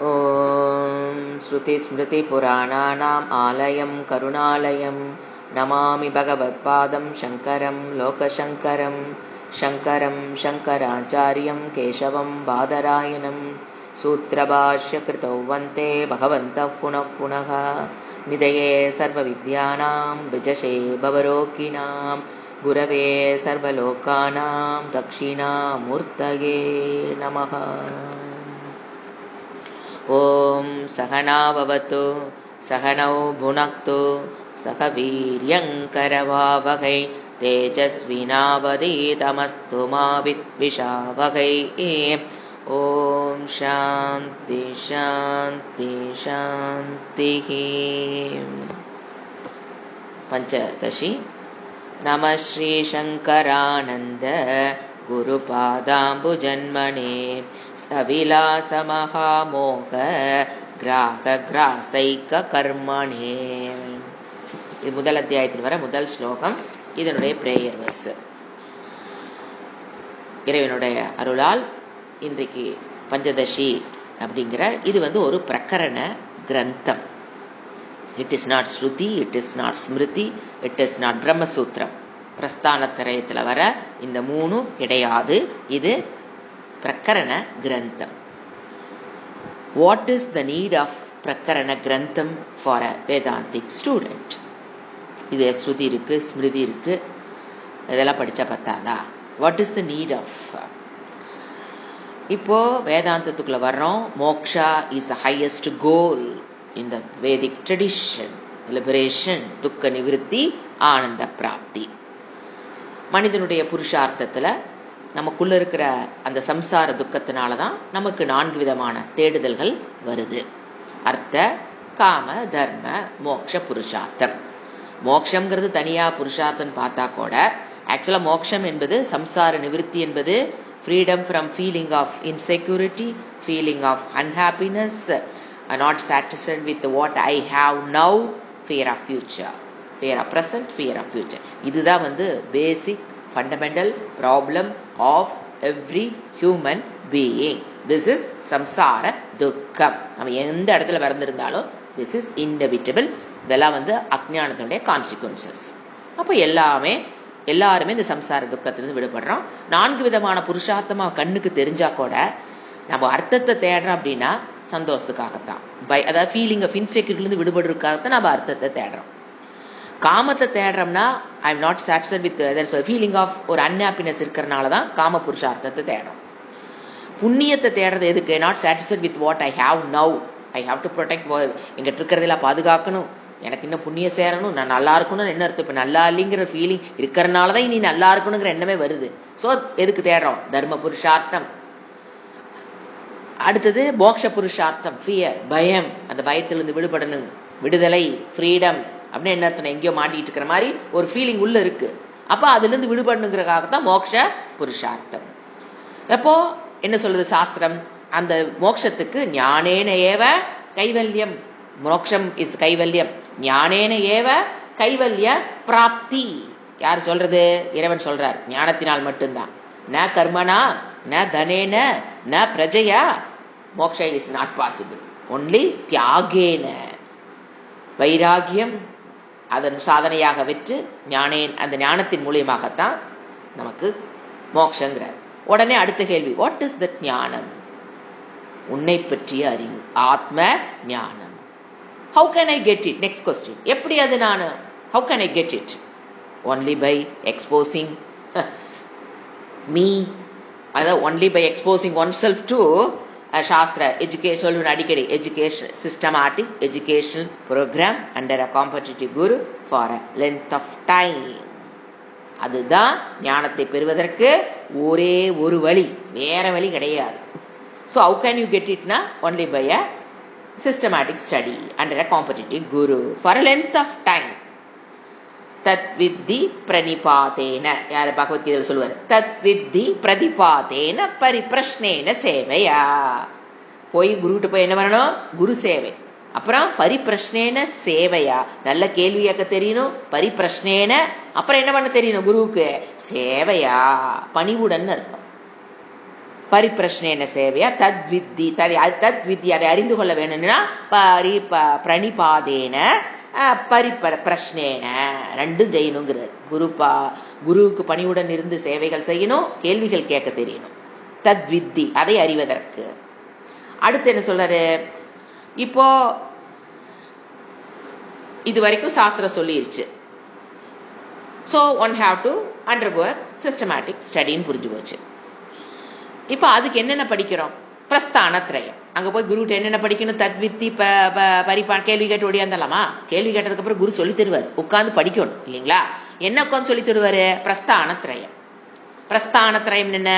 ॐ श्रुतिस्मृतिपुराणानाम् आलयं करुणालयं नमामि भगवत्पादं शङ्करं लोकशङ्करं शङ्करं शङ्कराचार्यं केशवं बादरायणं सूत्रभाष्यकृतौ वन्दे भगवन्तः पुनः पुनः निधये सर्वविद्यानां विजशे भवरोगिणां गुरवे सर्वलोकानां दक्षिणामूर्तये नमः। ॐ सहना भवतु सहनौ भुनक्तु सह वीर्यङ्करवावहै तेजस्विनावधीतमस्तु मा विद्विषावहै। ॐ शान्ति शान्ति शान्तिः। पञ्चदशी। नमः श्रीशङ्करानन्द गुरुपादाम्बुजन्मने सविलासमहामोह கிராசைக கர்மணே. இது முதல் அத்தியாயத்தில் வர முதல் ஸ்லோகம். இதனுடைய பிரேயர் வர்ஸ். இறைவனுடைய அருளால் இன்றைக்கு பஞ்சதசி அப்படிங்கிற இது ஒரு பிரகரண கிரந்தம். It is not Shruti, it is not Smriti, it is not பிரம்மசூத்திரம். பிரஸ்தான திரயத்தில் வர இந்த மூணு கிடையாது. இது பிரகரண கிரந்தம். What is the need of பிரகரண கிரந்தம் ஃபார் அ வேதாந்திக் ஸ்டூடெண்ட்? இது ஸ்ருதி இருக்கு, ஸ்மிருதி இருக்கு, இதெல்லாம் படிச்சா பத்தாதா? What is the need of? இப்போ வேதாந்தத்துக்குள்ள வர்றோம். Moksha is the highest goal in the Vedic tradition. Liberation, துக்க நிவிருத்தி, ஆனந்த பிராப்தி. மனிதனுடைய புருஷார்த்தத்துல நமக்குள்ள இருக்கிற அந்த சம்சார துக்கத்தினாலதான் நமக்கு 4 விதமான தேடுதல்கள் வருது. அர்த்த, காம, தர்ம, மோக்ஷ, புருஷார்த்தம். மோக்ஷம்ங்கிறது தனியா புருஷார்த்தம் பார்த்தா கூட ஆக்சுவலா மோக்ஷம் என்பது சம்சார நிவிருத்தி என்பது freedom from feeling of insecurity, feeling of unhappiness, not satisfied with what I have now, fear of future, fear of present, fear of future. இதுதான் basic fundamental problem of every human being. This is samsara dukkam. நம்ம எந்த இடத்துல பிறந்திருந்தாலும் this is inevitable. இதெல்லாம் அஜ்ஞானத்தினுடைய consequences. அப்போ எல்லாருமே இந்த சம்சார துக்கத்திலிருந்து விடுபடுறோம். 4 விதமான புருஷார்த்தமா கண்ணுக்கு தெரிஞ்சா கூட நம்ம அர்த்தத்தை தேடுறோம் அப்படின்னா சந்தோஷத்துக்காகத்தான், அதாவது ஃபீலிங் ஆஃப் இன்செக்யூரிட்டிலிருந்து விடுபடுறதுக்காகத்தான் நம்ம அர்த்தத்தை தேடுறோம். காமத்தை தேடுறோம்னா I am not satisfied with feeling of ஒரு அன்ஹாப்பினஸ் இருக்கிறனால தான் காம புருஷார்த்தத்தை தேடுறோம். புண்ணியத்தை தேடுறது எதுக்கு? Not satisfied with what I have now, I have to protect, எங்கிட்ட இருக்கிறதெல்லாம் பாதுகாக்கணும், எனக்கு இன்னும் புண்ணியம் சேரணும், நான் நல்லா இருக்கணும்னு என்ன அர்த்தம்? இப்போ நல்லா இல்லைங்கிற ஃபீலிங் இருக்கிறனால தான் இனி நல்லா இருக்கணுங்கிற எண்ணமே வருது. ஸோ எதுக்கு தேடுறோம்? தர்ம புருஷார்த்தம். அடுத்தது மோக்ஷ புருஷார்த்தம், ஃபியர், பயம், அந்த பயத்திலிருந்து விடுபடணும், விடுதலை, ஃப்ரீடம் அப்படின்னு என்ன அர்த்தம்? எங்கேயோ மாட்டிட்டு இருக்கிற மாதிரி ஒரு ஃபீலிங் உள்ள இருக்கு. அப்ப அதுல இருந்து விடுபடணுங்கிறதுக்காகத்தான் மோக்ஷ புருஷார்த்தம். எப்போ என்ன சொல்லுது சாஸ்திரம்? அந்த மோக்ஷத்துக்கு ஞானேன ஏவ கைவல்யம், மோக்ஷம் இஸ் கைவல்யம், ஞானேன ஏவ கைவல்ய பிராப்தி. யார் சொல்றது? இறைவன் சொல்றார். ஞானத்தினால் மட்டும்தான். ந கர்மனா ந தனேன ந பிரஜையா மோக்ஷ இஸ் நாட் பாசிபிள். ஒன்லி தியாகேன, வைராகியம் அதன் சாதனையாக வெற்று அந்த ஞானத்தின் மூலியமாகத்தான் நமக்கு மோக்ஷங்கிறார். உடனே அடுத்த கேள்வி, வாட் இஸ் தட் ஞானம்? உன்னை பற்றிய அறிவு, ஆத்ம ஞானம். How can I get it? Next question, எப்படி அது நான்? How can I get it? Only by exposing me, அதாவது only by exposing oneself to சாஸ்திர எஜுகேஷன், அடிக்கடி education, systematic education programme under a competitive guru for a length of time. அதுதான் ஞானத்தை பெறுவதற்கு ஒரே ஒரு வழி, வேற வழி கிடையாது. So how can you get இட்னா only by a systematic study under a competitive guru for a length of time. தத் வித்தி பிரணிபாதேன, யார் பகவத்கீதையில் சொல்லுவார், தத் வித்தி பிரதிபாதேன பரிப்ரஷ்னேன சேவையா. போய் குருகிட்ட போய் என்ன பண்ணணும்? குரு சேவை. அப்புறம் பரிப்ரஷ்னேன சேவையா, நல்ல கேள்வி கேட்க தெரியணும். பரிப்ரஷ்னேன அப்புறம் என்ன பண்ண தெரியணும்? குருவுக்கு சேவையா, பணிவுடன் அர்த்தம். பரிப்பிரஷ்னேன சேவையா தத்வித்தி தத்வித்தி அதை அறிந்து கொள்ள வேணும்னா பிரணிபாதேன பிரஷ்னேன ரெண்டும் செய்யணுங்கிறது. குருவுக்கு பணிவுடன் இருந்து சேவைகள் செய்யணும், கேள்விகள் கேட்க தெரியணும். தத்வித்தி அதை அறிவதற்கு. அடுத்து என்ன சொல்றாரு, இப்போ இது வரைக்கும் சாஸ்திரம் சொல்லிருச்சு. So one have to undergo systematic ஸ்டடின்னு புரிஞ்சு போச்சு. இப்போ அதுக்கு என்னென்ன படிக்கிறோம்? பிரஸ்தானத்ரயம். அங்கே போய் குருகிட்ட என்னென்ன படிக்கணும்? தத்வித்தி பரிபான் கேள்வி கேட்டு ஓடியாந்தலாமா? கேள்வி கேட்டதுக்கு அப்புறம் குரு சொல்லி தருவார், உட்காந்து படிக்கணும் இல்லைங்களா? என்ன உட்காந்து சொல்லி தருவாரு? பிரஸ்தானத்ரயம். பிரஸ்தானத்ரயம் என்ன?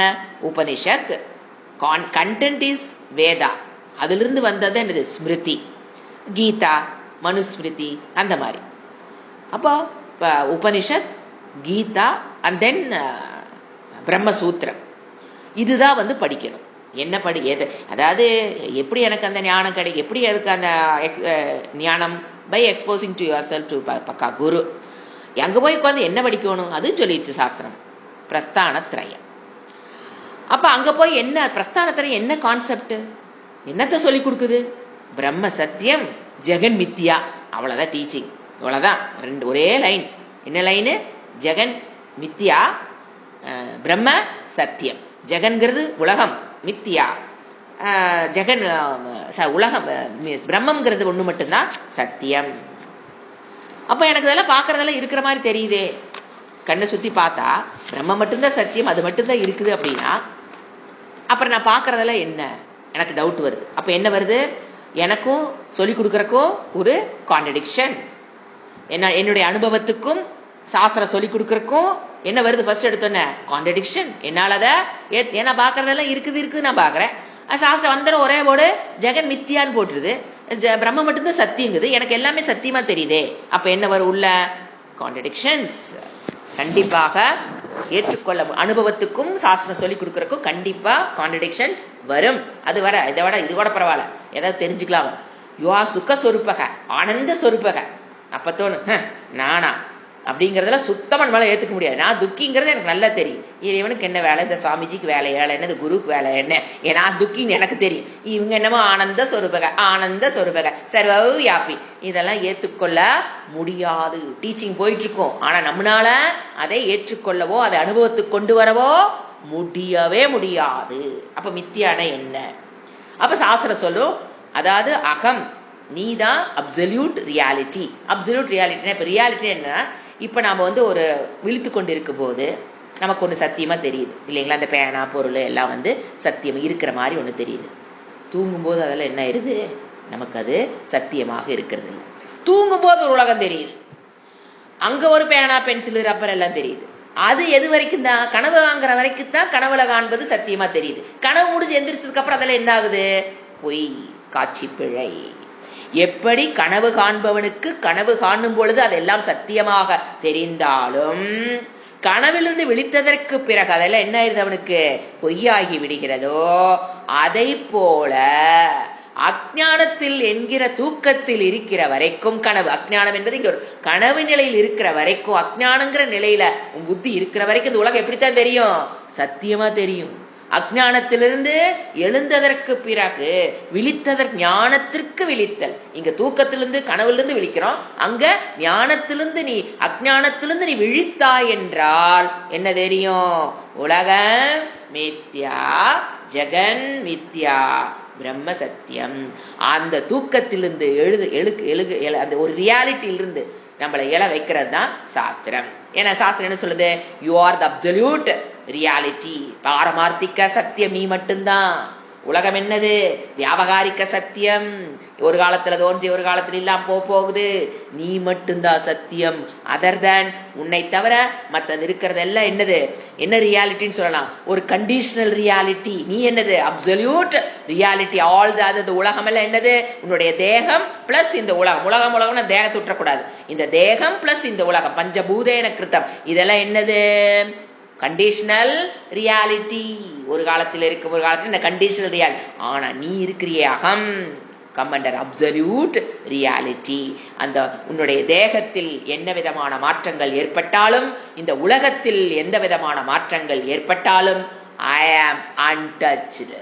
உபனிஷத். கண்டென்ட் இஸ் வேதா, அதிலிருந்து வந்தது என்னது? ஸ்மிருதி, கீதா, மனுஸ்மிருதி, அந்த மாதிரி. அப்போ உபனிஷத், கீதா அண்ட் தென் பிரம்மசூத்திரம், இதுதான் வந்து படிக்கணும். என்ன எது, அதாவது எப்படி எனக்கு அந்த ஞானம் கிடைக்கும், எப்படி அதுக்கு அந்த ஞானம்? By exposing to yourself to pakka guru. அங்கே போய் உட்காந்து என்ன படிக்கணும்? அதுவும் சொல்லிடுச்சு சாஸ்திரம், பிரஸ்தானத்ரயம். அப்போ அங்கே போய் என்ன பிரஸ்தானத்ரயம், என்ன கான்செப்ட், என்னத்தை சொல்லி கொடுக்குது? பிரம்ம சத்தியம், ஜெகன் மித்யா, அவ்வளோதான் டீச்சிங். இவ்வளோதான், ரெண்டு ஒரே லைன். என்ன லைனு? ஜெகன் மித்யா, பிரம்ம சத்தியம். ஜெகன்கிறது உலகம், மித்யா ஜெகன் உலகம், பிரம்மங்கிறது ஒன்று மட்டும்தான் சத்தியம். அப்போ எனக்கு இதெல்லாம் பார்க்கறதெல்லாம் இருக்கிற மாதிரி தெரியுதே, கண்ணை சுற்றி பார்த்தா பிரம்மம் மட்டும்தான் சத்தியம், அது மட்டும்தான் இருக்குது அப்படின்னா அப்புறம் நான் பார்க்கறதெல்லாம் என்ன? எனக்கு டவுட் வருது. அப்போ என்ன வருது? எனக்கும் சொல்லிக் கொடுக்கறக்கும் ஒரு கான்ட்ரடிக்ஷன். என்னுடைய அனுபவத்துக்கும் சாஸ்திரம் சொல்லிக் கொடுக்கறக்கும் என்ன வருது? ஃபர்ஸ்ட் எடுத்தோன்னே கான்ட்ரடிக்ஷன். என்னால் அதை ஏன்னா பார்க்கறதெல்லாம் இருக்குது நான் பார்க்குறேன். சாஸ்திரம் வந்தோம் ஒரே போடு ஜெகன் மித்தியான்னு போட்டுருது, பிரம்ம மட்டும்தான் சத்தியங்குது, எனக்கு எல்லாமே சத்தியமா தெரியுதே. அப்போ என்ன வரும் உள்ள? கான்ட்ரடிக்ஷன்ஸ். கண்டிப்பாக ஏற்றுக்கொள்ள, அனுபவத்துக்கும் சாஸ்திரம் சொல்லிக் கொடுக்கறக்கும் கண்டிப்பா கான்ட்ரடிக்ஷன்ஸ் வரும். அது வர இது கூட பரவாயில்ல, ஏதாவது தெரிஞ்சுக்கலாம். யுவா சுக சொருப்பக, ஆனந்த சொருப்பக. அப்ப தோணும் நானா அப்படிங்கறதெல்லாம் சுத்தமா நம்மளால ஏத்துக்க முடியாது. நான் துக்கிங்கிறது எனக்கு நல்லா தெரியும். இவனுக்கு என்ன வேலை, இந்த சுவாமிஜிக்கு வேலை என்ன, இந்த குருக்கு வேலை என்ன, நான் துக்கின்னு எனக்கு தெரியும். இவங்க என்னமோ ஆனந்த சொருபக சர்வ யாப்பி, இதெல்லாம் ஏற்றுக்கொள்ள முடியாது. டீச்சிங் போயிட்டு இருக்கும், ஆனா நம்மளால அதை ஏற்றுக்கொள்ளவோ அதை அனுபவத்துக்கு கொண்டு வரவோ முடியவே முடியாது. அப்ப மித்தியான என்ன? அப்ப சாஸ்திரம் சொல்லும், அதாவது அகம், நீதான் அப்சல்யூட் ரியாலிட்டி. அப்சல்யூட் ரியாலிட்டினா இப்ப ரியாலிட்டி என்ன? இப்ப நாம வந்து ஒரு விழித்து கொண்டு இருக்கும் போது நமக்கு ஒண்ணு சத்தியமா தெரியுது இல்லைங்களா? அந்த பேனா பொருள் எல்லாம் வந்து சத்தியம் இருக்கிற மாதிரி ஒண்ணு தெரியுது. தூங்கும் போது அதெல்லாம் என்ன ஆயிருது? நமக்கு அது சத்தியமாக இருக்கிறது இல்லை. தூங்கும் போது ஒரு உலகம் தெரியுது, அங்க ஒரு பேனா பென்சில் ரப்பர் எல்லாம் தெரியுது. அது எது வரைக்கும் தான்? கனவு வாங்குற வரைக்கும் தான் கனவுல காண்பது சத்தியமா தெரியுது. கனவு முடிஞ்சு எந்திரிச்சதுக்கு அப்புறம் அதெல்லாம் என்ன ஆகுது? பொய், காட்சி பிழை. எப்படி கனவு காண்பவனுக்கு கனவு காணும் பொழுது அதெல்லாம் சத்தியமாக தெரிந்தாலும் கனவிலிருந்து விழித்ததற்கு பிறகு அதெல்லாம் என்ன ஆயிருது? அவனுக்கு பொய்யாகி விடுகிறதோ, அதை போல அஞ்ஞானத்தில் என்கிற தூக்கத்தில் இருக்கிற வரைக்கும் கனவு, அஞ்ஞானம் என்பது இங்க ஒரு கனவு நிலையில் இருக்கிற வரைக்கும், அஞ்ஞானங்கிற நிலையில உன் புத்தி இருக்கிற வரைக்கும் இந்த உலகம் எப்படித்தான் தெரியும்? சத்தியமா தெரியும். அஞ்ஞானத்திலிருந்து எழுந்ததற்கு பிறகு விழித்ததற்கு, ஞானத்திற்கு விழித்தல். இங்க தூக்கத்திலிருந்து கனவிலிருந்து விழிக்கிறோம், அங்க ஞானத்திலிருந்து நீ அஞ்ஞானத்திலிருந்து நீ விழித்தாய் என்றால் என்ன தெரியும்? உலகம் மித்யா, ஜெகன் மித்யா, பிரம்ம சத்தியம். அந்த தூக்கத்திலிருந்து அந்த ஒரு ரியாலிட்டியிலிருந்து நம்மளை எழ வைக்கிறது தான் சாஸ்திரம். ஏன்னா சாஸ்திரம் என்ன சொல்லுது? You are the absolute reality. பாரமார்த்திக சத்தியம் நீ மட்டும்தான். உலகம் என்னது? வியாபகாரிக்க சத்தியம். ஒரு காலத்துல தோன்றி ஒரு காலத்துல இல்லாம போகுது. நீ மட்டும்தான் சத்தியம். அதர் தேன், உன்னை தவிர மற்றது இருக்கிறது எல்லாம் என்னது? என்ன ரியாலிட்டின்னு சொல்லலாம்? ஒரு கண்டிஷனல் ரியாலிட்டி. நீ என்னது? Absolute reality. ஆல் த உலகம் எல்லாம் என்னது? உன்னுடைய தேகம் பிளஸ் இந்த உலகம். உலகம்னா தேகத்தை விட்டுறக்கூடாது. இந்த தேகம் பிளஸ் இந்த உலகம், பஞ்சபூதேன கிருத்தம், இதெல்லாம் என்னது? Conditional reality. ஒரு காலத்தில் இருக்கும், ஒரு காலத்தில் இந்த கண்டிஷனல் ரியாலிட்டி. ஆனா நீ இருக்கிறியே அகம், கம் அண்டர் அப்சல்யூட் ரியாலிட்டி. அந்த உன்னுடைய தேகத்தில் என்ன விதமான மாற்றங்கள் ஏற்பட்டாலும், இந்த உலகத்தில் எந்த விதமான மாற்றங்கள் ஏற்பட்டாலும் ஐ ஆம் அன்டச்டு.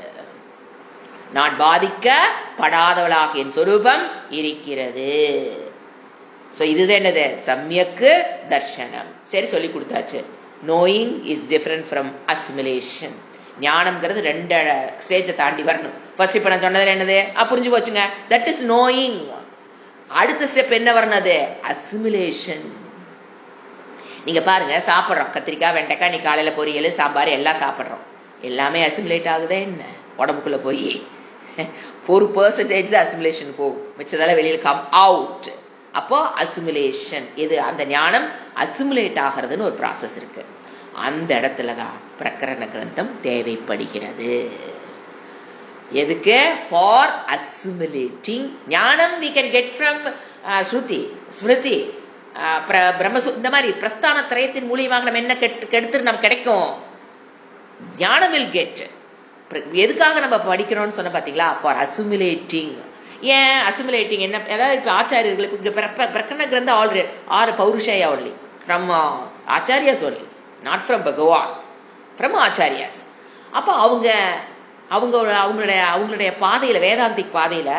நான் பாதிக்கப்படாதவளாக என் சொரூபம் இருக்கிறது. சோ இதுதான் என்னது? சம்யக்கு தர்ஷனம். சரி, சொல்லி கொடுத்தாச்சு. Knowing is different from assimilation. ஞானம்ங்கிறது 2 ஸ்டேஜை தாண்டி வரணும். ஃபர்ஸ்ட் இப்ப நான் சொன்னது என்னது? புரிஞ்சு போச்சுங்க. That is knowing. அடுத்த ஸ்டெப் என்ன வரணும்? அசிமுலேஷன். நீங்க பாருங்க, சாப்பிட்றோம் கத்திரிக்காய், வெண்டைக்காய், நீ காலையில பொரியல், சாம்பார் எல்லாம் சாப்பிட்றோம். எல்லாமே அசிமுலேட் ஆகுதே என்ன? உடம்புக்குள்ள போய் 4% தான் அசிமுலேஷன் போகும், மிச்சதெல்லாம் வெளியில் கம் அவுட். அப்போ அசிமுலேஷன் இது, அந்த ஞானம் அசிமுலேட் ஆகிறதுன்னு ஒரு ப்ராசஸ் இருக்கு. அந்த இடத்துலதான் பிரகரண கிரந்தம் தேவைப்படுகிறது. எதுக்கு? ஃபார் அசிமுலேட்டிங் ஞானம். we can get from ஸ்ருதி, ஸ்மிருதி, பிரம்மசு, இந்த மாதிரி பிரஸ்தான திரயத்தின் மூலியமாக நம்ம என்ன கெடுத்து நம்ம கிடைக்கும்? ஞானம் will get. எதுக்காக நம்ம படிக்கிறோம்னு சொன்ன பாத்தீங்களா? ஃபார் அசிமுலேட்டிங். ஏன் அசிமுலேட்டிங்? என்ன, அதாவது இப்ப ஆச்சாரியர்களுக்கு பிரகரண கிரந்தம் already 6 பௌருஷயா only from ஆச்சாரியாஸ் only, not from பகவான், from ஆச்சாரியாஸ். அப்ப அவங்களுடைய பாதையில, வேதாந்திக் பாதையில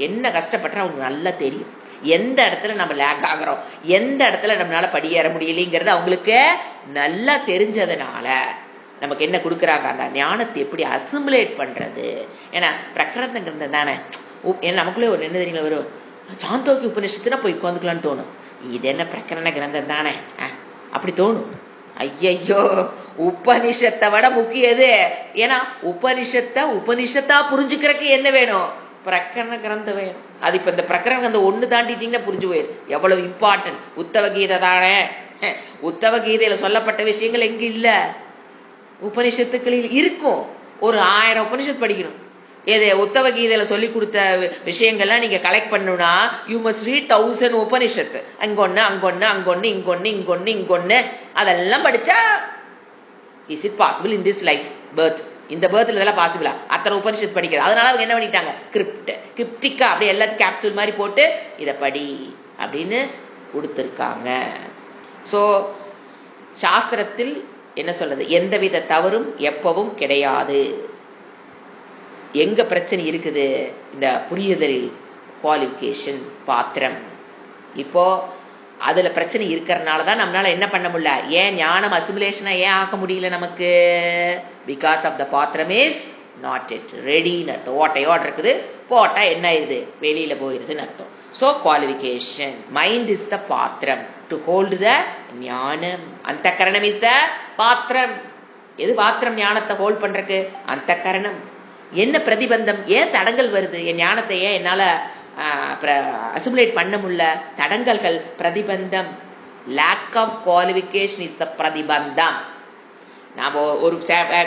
என்ன கஷ்டப்பட்டு அவங்களுக்கு நல்லா தெரியும். எந்த இடத்துல நம்ம லேக் ஆகிறோம், எந்த இடத்துல நம்மளால படியேற முடியலைங்கிறது அவங்களுக்கு நல்லா தெரிஞ்சதுனால நமக்கு என்ன கொடுக்குறாங்க? அந்த ஞானத்தை எப்படி அசிமுலேட் பண்றது. ஏன்னா பிரகரண கிரந்தம் தானே. நமக்குள்ளே ஒரு என்ன தெரியுங்களா வரும்? சாந்தோக்கி உபநிஷத்துனா போய் உட்காந்துக்கலான்னு தோணும். இது என்ன பிரகரண கிரந்தம் தானே அப்படி தோணும். ஐயையோ, உபனிஷத்தை விட முக்கியது. ஏன்னா உபனிஷத்தா புரிஞ்சுக்கிறதுக்கு என்ன வேணும்? பிரகரண கிரந்தம் வேணும். அது இப்ப இந்த பிரகரண கிரந்தம் 1 தாண்டிட்டீங்கன்னா புரிஞ்சு போயிடும் எவ்வளவு இம்பார்ட்டன்ட். உத்தவ கீதை தானே. உத்தவ கீதையில சொல்லப்பட்ட விஷயங்கள் எங்க இல்ல? உபனிஷத்துக்களில் இருக்கும். ஒரு 1000 உபனிஷத்து படிக்கணும். எது? உத்தவ கீதையில சொல்லி கொடுத்த விஷயங்கள்லாம் நீங்க கலெக்ட் பண்ணணும்னா யூ மஸ்ட் ரீட் 1000 உபனிஷத்து. அங்கொன்னு அங்கொன்னு அங்கொன்னு இங்கொன்னு இங்கொன்னு இங்கொன்னு அதெல்லாம் படிச்சா is it possible in this life birth? இந்த பர்த்ல இதெல்லாம் பாசிபிளா? அத்தனை உபனிஷத்து படிக்கிறது. அதனால அவங்க என்ன பண்ணிட்டாங்க? கிரிப்டிக்கா அப்படியே எல்லாத்தையும் கேப்சூல் மாதிரி போட்டு இதை படி அப்படின்னு கொடுத்துருக்காங்க. ஸோ சாஸ்திரத்தில் என்ன சொல்றது? எந்தவித தவறும் எப்பவும் கிடையாது. எங்க பிரச்சனை இருக்குது? இந்த புரியுதலில் குவாலிஃபிகேஷன் பாத்திரம். இப்போ அதுல பிரச்சனை இருக்கிறதுனாலதான் நம்மளால என்ன பண்ண முடியல? ஏன் ஞானம் அசிமுலேஷனா ஏன் ஆக்க முடியல நமக்கு? பிகாஸ் ஆஃப் த பாத்திரம் இஸ் நாட் இட் ரெடின்னு அர்த்தம். ஓட்டையோட இருக்குது, போட்டா என்ன ஆயிருது? வெளியில போயிருதுன்னு அர்த்தம். So qualification. Mind is the பாத்திரம் டு ஹோல்டு த ஞானம். அந்த கரணம் இஸ் த பாத்திரம். எது பாத்திரம்? ஞானத்தை ஹோல்ட் பண்றதுக்கு அந்த கரணம். என்ன பிரதிபந்தம்? ஏன் தடங்கள் வருது? என் ஞானத்தை ஏன் என்னால அசிமுலேட் பண்ண முடியல? தடங்கல்கள், பிரதிபந்தம். Lack of qualification is the பிரதிபந்தம். நாம ஒரு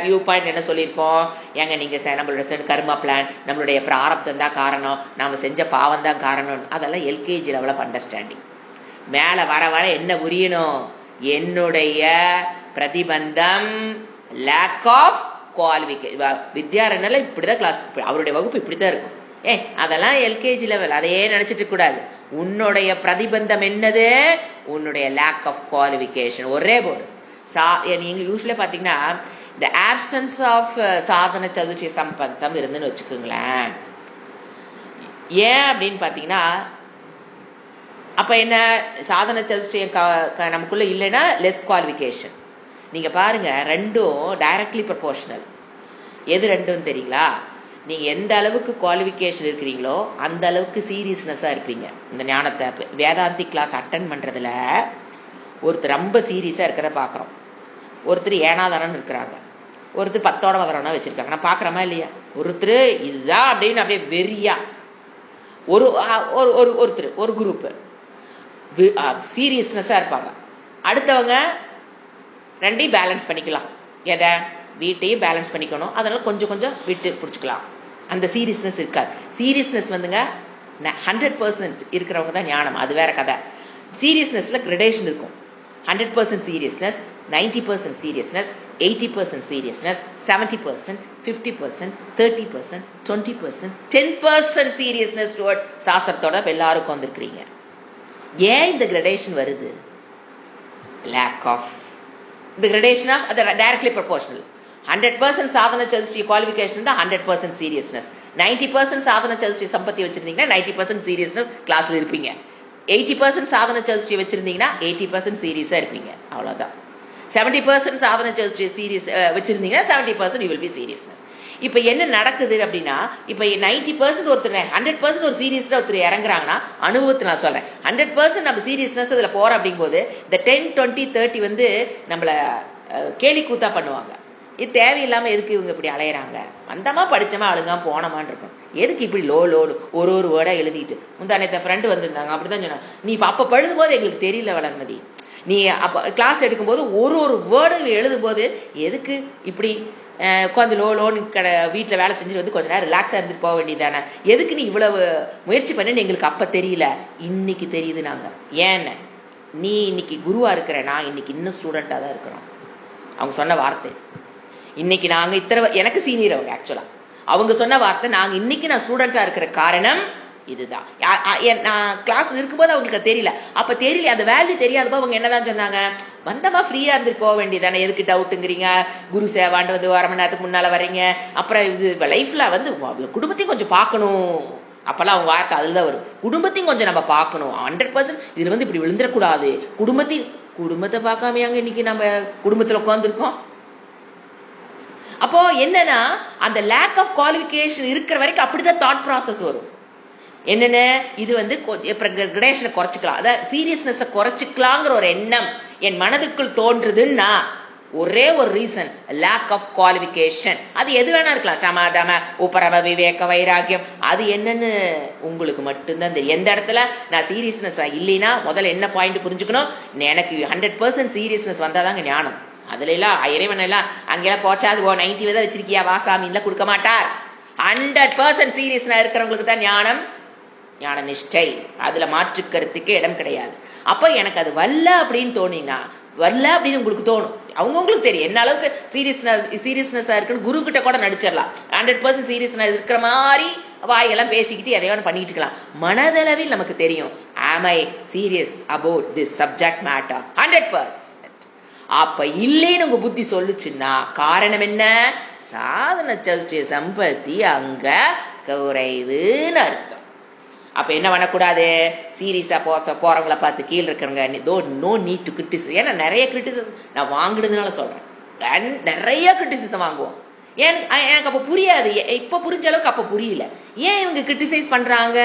வியூ பாயிண்ட் என்ன சொல்லியிருக்கோம்? ஏங்க நீங்க நம்மளோட கர்மா பிளான், நம்மளுடைய பிராரப்தம் தான் காரணம், நாம செஞ்ச பாவம் தான் காரணம். அதெல்லாம் எல்கேஜி லெவல் ஆஃப் அண்டர்ஸ்டாண்டிங். மேல வர வர என்ன புரியணும்? என்னுடைய பிரதிபந்தம் லேக் ஆஃப் குவாலிஃபிகேஷன். வித்யாரண்யர்ல இப்படிதான் கிளாஸ், அவருடைய வகுப்பு இப்படித்தான் இருக்கும். அதெல்லாம் எல்கேஜி லெவல். அதையே நினைச்சிட்டு கூடாது. உன்னுடைய பிரதிபந்தம் என்னது? உன்னுடைய லேக் ஆஃப் குவாலிஃபிகேஷன். ஒரே போர்டு. நீங்க யூஸ்வலா பாத்தீங்கன்னா இந்த ஆப்சன்ஸ் ஆஃப் சாதன சதுர்த்தி சம்பந்தம் இருந்துன்னு வச்சுக்கோங்களேன். ஏன் அப்படின்னு பாத்தீங்கன்னா, அப்ப என்ன? சாதன சதுர்த்தியம் நமக்குள்ள இல்லைன்னா லெஸ் குவாலிஃபிகேஷன். நீங்க பாருங்க, ரெண்டும் டைரக்ட்லி ப்ரொபோர்ஷனல். எது ரெண்டும் தெரியுங்களா? நீங்க எந்த அளவுக்கு குவாலிஃபிகேஷன் இருக்கிறீங்களோ அந்த அளவுக்கு சீரியஸ்னஸா இருப்பீங்க. இந்த ஞானத்தை வேதாந்தி கிளாஸ் அட்டன் பண்றதுல ஒருத்தர் ரொம்ப சீரியஸா இருக்கிறத பாக்குறோம். ஒருத்தர் ஏனாதானு இருக்கிறாங்க, ஒருத்தர் 10ஓட வகரம்னா வச்சிருக்காங்க. நான் பாக்குறோமா இல்லையா? ஒருத்தர் இதுதான் அப்படின்னு அப்படியே வெறியா, ஒருத்தர் ஒரு குரூப் சீரியஸ்னஸா இருப்பாங்க. அடுத்தவங்க ரெண்டையும் பேலன்ஸ் பண்ணிக்கலாம். எதை? வீட்டையும் பேலன்ஸ் பண்ணிக்கணும். அதனால கொஞ்சம் கொஞ்சம் விட்டு பிடிச்சிக்கலாம். அந்த சீரியஸ்னஸ் இருக்காது. சீரியஸ்னஸ் வந்துங்க 100% இருக்கிறவங்க தான் ஞானம். அது வேற கதை. சீரியஸ்னஸ்ல கிரடேஷன் இருக்கும். 100% seriousness, 90% seriousness, 80% seriousness, 70%, 50%, 30%, 20%, 10% seriousness towards சாஸ்திரத்தோட எல்லாருக்கும் வந்திருக்கிறீங்க. ஏன் இந்த கிரடேஷன் வருது? Lack of the gradation of the directly proportional. 100% சாதன சதுஷ்டி குவாலிஃபிகேஷன் தான் 100% சீரியஸ்னஸ். 90% சாதன சதுஷ்டி சம்பத்தி வச்சிருந்தீங்கன்னா 90% சீரியஸ்னஸ் கிளாஸ்ல இருப்பீங்க. 80% சாதன சதுஷ்டி வச்சிருந்தீங்கன்னா 80% சீரியஸா இருப்பீங்க. அவ்வளவுதான். 70% சாதன சதுஷ்டி சீரியஸ் வச்சிருந்தீங்கன்னா 70% யூ வில் பி சீரியஸ்னஸ். இப்ப என்ன நடக்குது அப்படின்னா, இப்ப 90% ஒருத்தர் 100% ஒரு சீரியஸ்ல ஒருத்தர் இறங்குறாங்கன்னா, அனுபவத்தை நான் சொல்றேன், 100% நம்ம சீரியஸ்னஸ் அதுல போறோம் அப்படிங்கும்போது இந்த 10, 20, 30 வந்து நம்மள கேலி கூத்தா பண்ணுவாங்க. இது தேவையில்லாம எதுக்கு இவங்க இப்படி அலையிறாங்க, வந்தமா படிச்சமா அழுங்காம போனமான்னு இருக்கும், எதுக்கு இப்படி லோடு ஒரு வேர்டா எழுதிட்டு. முந்தானே ஃப்ரெண்டு வந்திருந்தாங்க, அப்படிதான் சொன்னாங்க, நீ அப்ப பழுதும் போது எங்களுக்கு தெரியல வளர்மதி, நீ அப்ப கிளாஸ் எடுக்கும்போது ஒரு வேர்டு எழுதும் போது எதுக்கு இப்படி உட்காந்து லோன்னு வீட்டில் வேலை செஞ்சுட்டு வந்து கொஞ்ச நேரம் ரிலாக்ஸாக இருந்துட்டு போக வேண்டியதானே, எதுக்கு நீ இவ்வளவு முயற்சி பண்ணு எங்களுக்கு அப்போ தெரியல, இன்னைக்கு தெரியுது. நாங்கள் ஏன்னு, நீ இன்னைக்கு குருவா இருக்கிற, நான் இன்னைக்கு இன்னும் ஸ்டூடெண்ட்டாக தான் இருக்கிறோம். அவங்க சொன்ன வார்த்தை இன்னைக்கு நாங்கள் இத்தனை, எனக்கு சீனியர் அவங்க ஆக்சுவலாக, அவங்க சொன்ன வார்த்தை நாங்கள் இன்னைக்கு நான் ஸ்டூடெண்ட்டாக இருக்கிற காரணம் இதுதான். நான் கிளாஸ் இருக்கும்போது அவங்களுக்கு தெரியல, அப்ப தெரியல, அந்த வேல்யூ தெரியாதப்போ அவங்க என்னதான் சொன்னாங்க, வந்தமா ஃப்ரீயா இருந்துட்டு போக வேண்டியதானே, எதுக்கு டவுட்டுங்கிறீங்க, குரு சேவாண்டு வந்து 1/2 மணி நேரத்துக்கு முன்னால வர்றீங்க, அப்புறம் இது லைஃப்ல வந்து குடும்பத்தையும் கொஞ்சம் பார்க்கணும், அப்பெல்லாம் அவங்க வார்த்தை அதுதான் வரும், குடும்பத்தையும் கொஞ்சம் நம்ம பார்க்கணும், 100% இதுல வந்து இப்படி விழுந்துடக்கூடாது, குடும்பத்தை பார்க்காமையாங்க இன்னைக்கு நம்ம குடும்பத்துல உட்காந்துருக்கோம். அப்போ என்னன்னா, அந்த லேக் ஆஃப் குவாலிஃபிகேஷன் இருக்கிற வரைக்கும் அப்படிதான் தாட் ப்ராசஸ் வரும். என்னென்ன, இது வந்து கிரடேஷனை குறைச்சிக்கலாம், அதாவது சீரியஸ்னஸை குறைச்சிக்கலாங்கிற ஒரு எண்ணம் என் மனதுக்குள் தோன்றுதுன்னா ஒரே ஒரு ரீசன், லேக் ஆஃப் குவாலிஃபிகேஷன். அது எது வேணா இருக்கலாம், சமாதாம, உபரம, விவேக, வைராக்கியம், அது என்னன்னு உங்களுக்கு மட்டும்தான் தெரியும். எந்த இடத்துல நான் சீரியஸ்னஸ் இல்லைன்னா முதல்ல என்ன பாயிண்ட் புரிஞ்சுக்கணும், எனக்கு 100% சீரியஸ்னஸ் வந்தாதாங்க ஞானம். அதுல எல்லாம் இறைவன் எல்லாம் அங்கெல்லாம் போச்சாது 90 தான் வச்சிருக்கியா வாசாமின்லாம் கொடுக்க மாட்டார். 100% சீரியஸ்னா இருக்கிறவங்களுக்கு தான் ஞானம், ஞான நிஷ்டை, அதுல மாற்று கருத்துக்கு இடம் கிடையாது. அப்ப எனக்கு அது வரல அப்படின்னு தோணினா, வரல அப்படின்னு உங்களுக்கு தோணும், அவங்கவுங்களுக்கு தெரியும் என்ன அளவுக்கு சீரியஸ்னஸா இருக்குன்னு. குரு கிட்ட கூட நடிச்சிடலாம், 100% சீரியஸ்னஸ் இருக்கிற மாதிரி வாயெல்லாம் பேசிக்கிட்டு எதையோ பண்ணிட்டு இருக்கலாம். மனதளவில் நமக்கு தெரியும், am I serious about this subject matter 100%. அப்ப இல்லைன்னு உங்க புத்தி சொல்லுச்சுன்னா காரணம் என்ன, சாதன சதுஷ்டிய சம்பத்தி அங்க குறைவுன்னு அர்த்தம். அப்ப என்ன பண்ணக்கூடாது, சீரியஸா போறவங்களை பார்த்து கீழே இருக்கிறவங்க நோ நீட் டு கிரிட்டிசைஸ். ஏன்னா நிறைய கிரிட்டிசிசம் நான் வாங்குறதுனால சொல்றேன், நிறைய கிரிட்டிசிசம் வாங்குவோம். எனக்கு அப்ப புரியாது, இப்ப புரிஞ்ச அளவுக்கு அப்ப புரியல, ஏன் இவங்க கிரிட்டிசைஸ் பண்றாங்க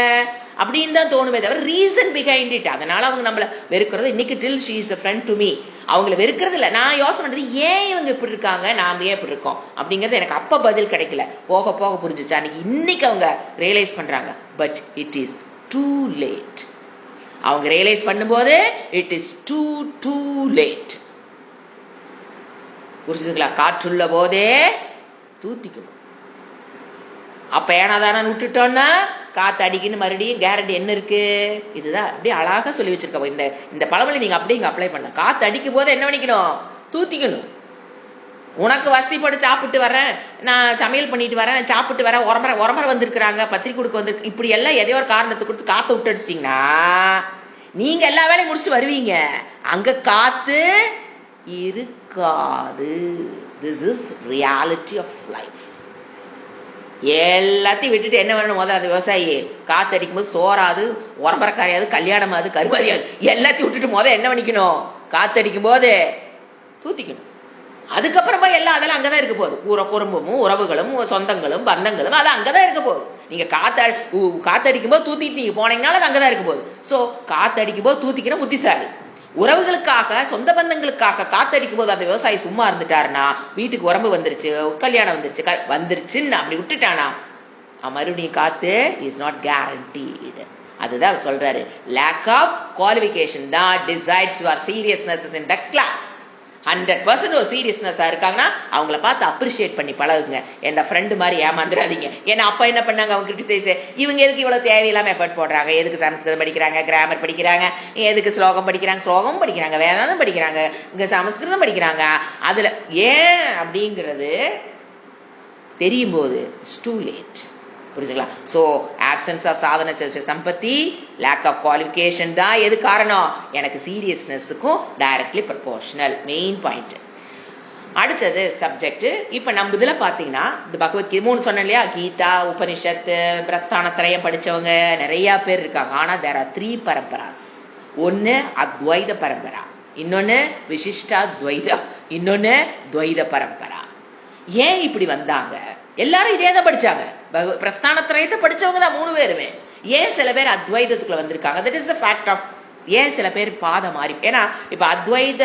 அப்படின்னு தான் தோணுமே தவிர ரீசன் பிஹைண்ட் இட். அதனால அவங்க நம்மள வெறுக்கிறது. இன்னைக்கு till she is a friend to me, அவங்கள வெறுக்கிறது இல்லை, நான் யோசனை பண்றது ஏன் இவங்க இப்படி இருக்காங்க, நாம ஏன் இப்படி இருக்கோம் அப்படிங்கிறது எனக்கு அப்ப பதில் கிடைக்கல, போக போக புரிஞ்சுச்சா. இன்னைக்கு அவங்க ரியலைஸ் பண்றாங்க, but it is too late. அவங்க ரியலைஸ் பண்ணும்போது இட் இஸ் டூ லேட். புரிஞ்சுங்களா, காற்றுள்ள போதே தூத்திக்கணும். அப்ப ஏனாதான விட்டுட்டோம்னா காத்து அடிக்குன்னு மறுபடியும் கேரண்டி என்ன இருக்கு, இதுதான் அப்படியே அழகா சொல்லி வச்சிருக்க. இந்த பழமொழி நீங்க அப்படியே இங்க அப்ளை பண்ண, காத்து அடிக்கும் போது என்ன பண்ணிக்கணும், தூத்திக்கணும். உனக்கு வசதிப்பட்டு சாப்பிட்டு வரேன், நான் சமையல் பண்ணிட்டு வரேன், சாப்பிட்டு வரேன், உரம்பரை வந்திருக்கிறாங்க, பத்திரிக்கை கொடுக்க வந்து, இப்படி எல்லாம் எதையோ ஒரு காரணத்தை கொடுத்து காத்து விட்டு அடிச்சிட்டீங்கன்னா நீங்க எல்லா வேலையும் முடிச்சுட்டு வருவீங்க, அங்க காத்து இருக்காது. This is reality of life. எல்லாத்தையும் விட்டுட்டு என்ன வேணும், முதல்ல அந்த விவசாயி காத்து அடிக்கும் போது சோறாது, உரம்பரக்காரியாது, கல்யாணமாது, கருவாதியாது, எல்லாத்தையும் விட்டுட்டு முதல்ல என்ன பண்ணிக்கணும், காத்து அடிக்கும் போது தூத்திக்கணும். அதுக்கப்புறமா எல்லாம் அதெல்லாம் அங்கதான் இருக்க போகுது, குடும்பமும் உறவுகளும் சொந்தங்களும் பந்தங்களும் அது அங்கதான் இருக்க போகுது. நீங்க காத்தடிக்கும் போது தூத்திட்டு நீங்க போனீங்கனால அது அங்கதான் இருக்க போகுது. சோ காத்தடிக்கும் போது தூத்திக்கிற புத்திசாலி. உறவுகளுக்காக சொந்த பந்தங்களுக்காக காத்தடிக்கும் போது அந்த விவசாயி சும்மா இருந்துட்டாருன்னா, வீட்டுக்கு உறம்பு வந்துருச்சு, கல்யாணம் வந்துருச்சுன்னு அப்படி விட்டுட்டானா மறுபடியும் காத்து இஸ் நாட் கேரண்டீடு. அதுதான் சொல்றாரு, லேக் ஆஃப் குவாலிஃபிகேஷன் தான் decides your seriousness in the class. 100% ஒரு சீரியஸ்னஸா இருக்காங்கன்னா அவங்கள பார்த்து அப்ரிஷியேட் பண்ணி பழகுங்க. என் ஃப்ரெண்டு மாதிரி ஏமாந்துடாதீங்க. ஏன்னா அப்பா என்ன பண்ணாங்க, அவங்க கிரிட்டிசைஸ், இவங்க எதுக்கு இவ்வளவு தேவையில்லாம எஃபர்ட் போடுறாங்க, எதுக்கு சமஸ்கிருதம் படிக்கிறாங்க, கிராமர் படிக்கிறாங்க, எதுக்கு ஸ்லோகம் படிக்கிறாங்க, வேதாந்தம் படிக்கிறாங்க, இங்க சமஸ்கிருதம் படிக்கிறாங்க, அதுல ஏன் அப்படிங்கிறது தெரியும் போது இட்ஸ் டூ லேட். புரிஞ்சுங்களா? ஸோ ஆப்சன்ஸ் ஆஃப் சாதன சம்பத்தி, லேக் ஆஃப் குவாலிஃபிகேஷன் தான் எது காரணம், எனக்கு சீரியஸ்னஸுக்கும் டைரக்ட்லி ப்ரொபோர்ஷனல் மெயின் பாயிண்ட். அடுத்தது சப்ஜெக்ட். இப்ப நம்ம இதுல பாத்தீங்கன்னா இந்த பகவத்கீதை 3 சொன்னேன் இல்லையா, கீதா, உபனிஷத்து, பிரஸ்தானத்திரயம் படிச்சவங்க நிறைய பேர் இருக்காங்க. ஆனா there are 3 பரம்பராஸ். ஒன்னு அத்வைத பரம்பரா, இன்னொன்னு விசிஷ்டா துவைதா, இன்னொன்னு துவைத பரம்பரா. ஏன் இப்படி வந்தாங்க? எல்லாரும் இதே தான் படிச்சாங்க. பிரஸ்தானத்திரயத்தை படிச்சவங்க தான் 3 பேருமே. ஏன் சில பேர் அத்வைதத்துக்குள்ள வந்திருக்காங்க? That is the fact of. ஏன் சில பேர் பாதம் மாறி? ஏன்னா இப்ப அத்வைத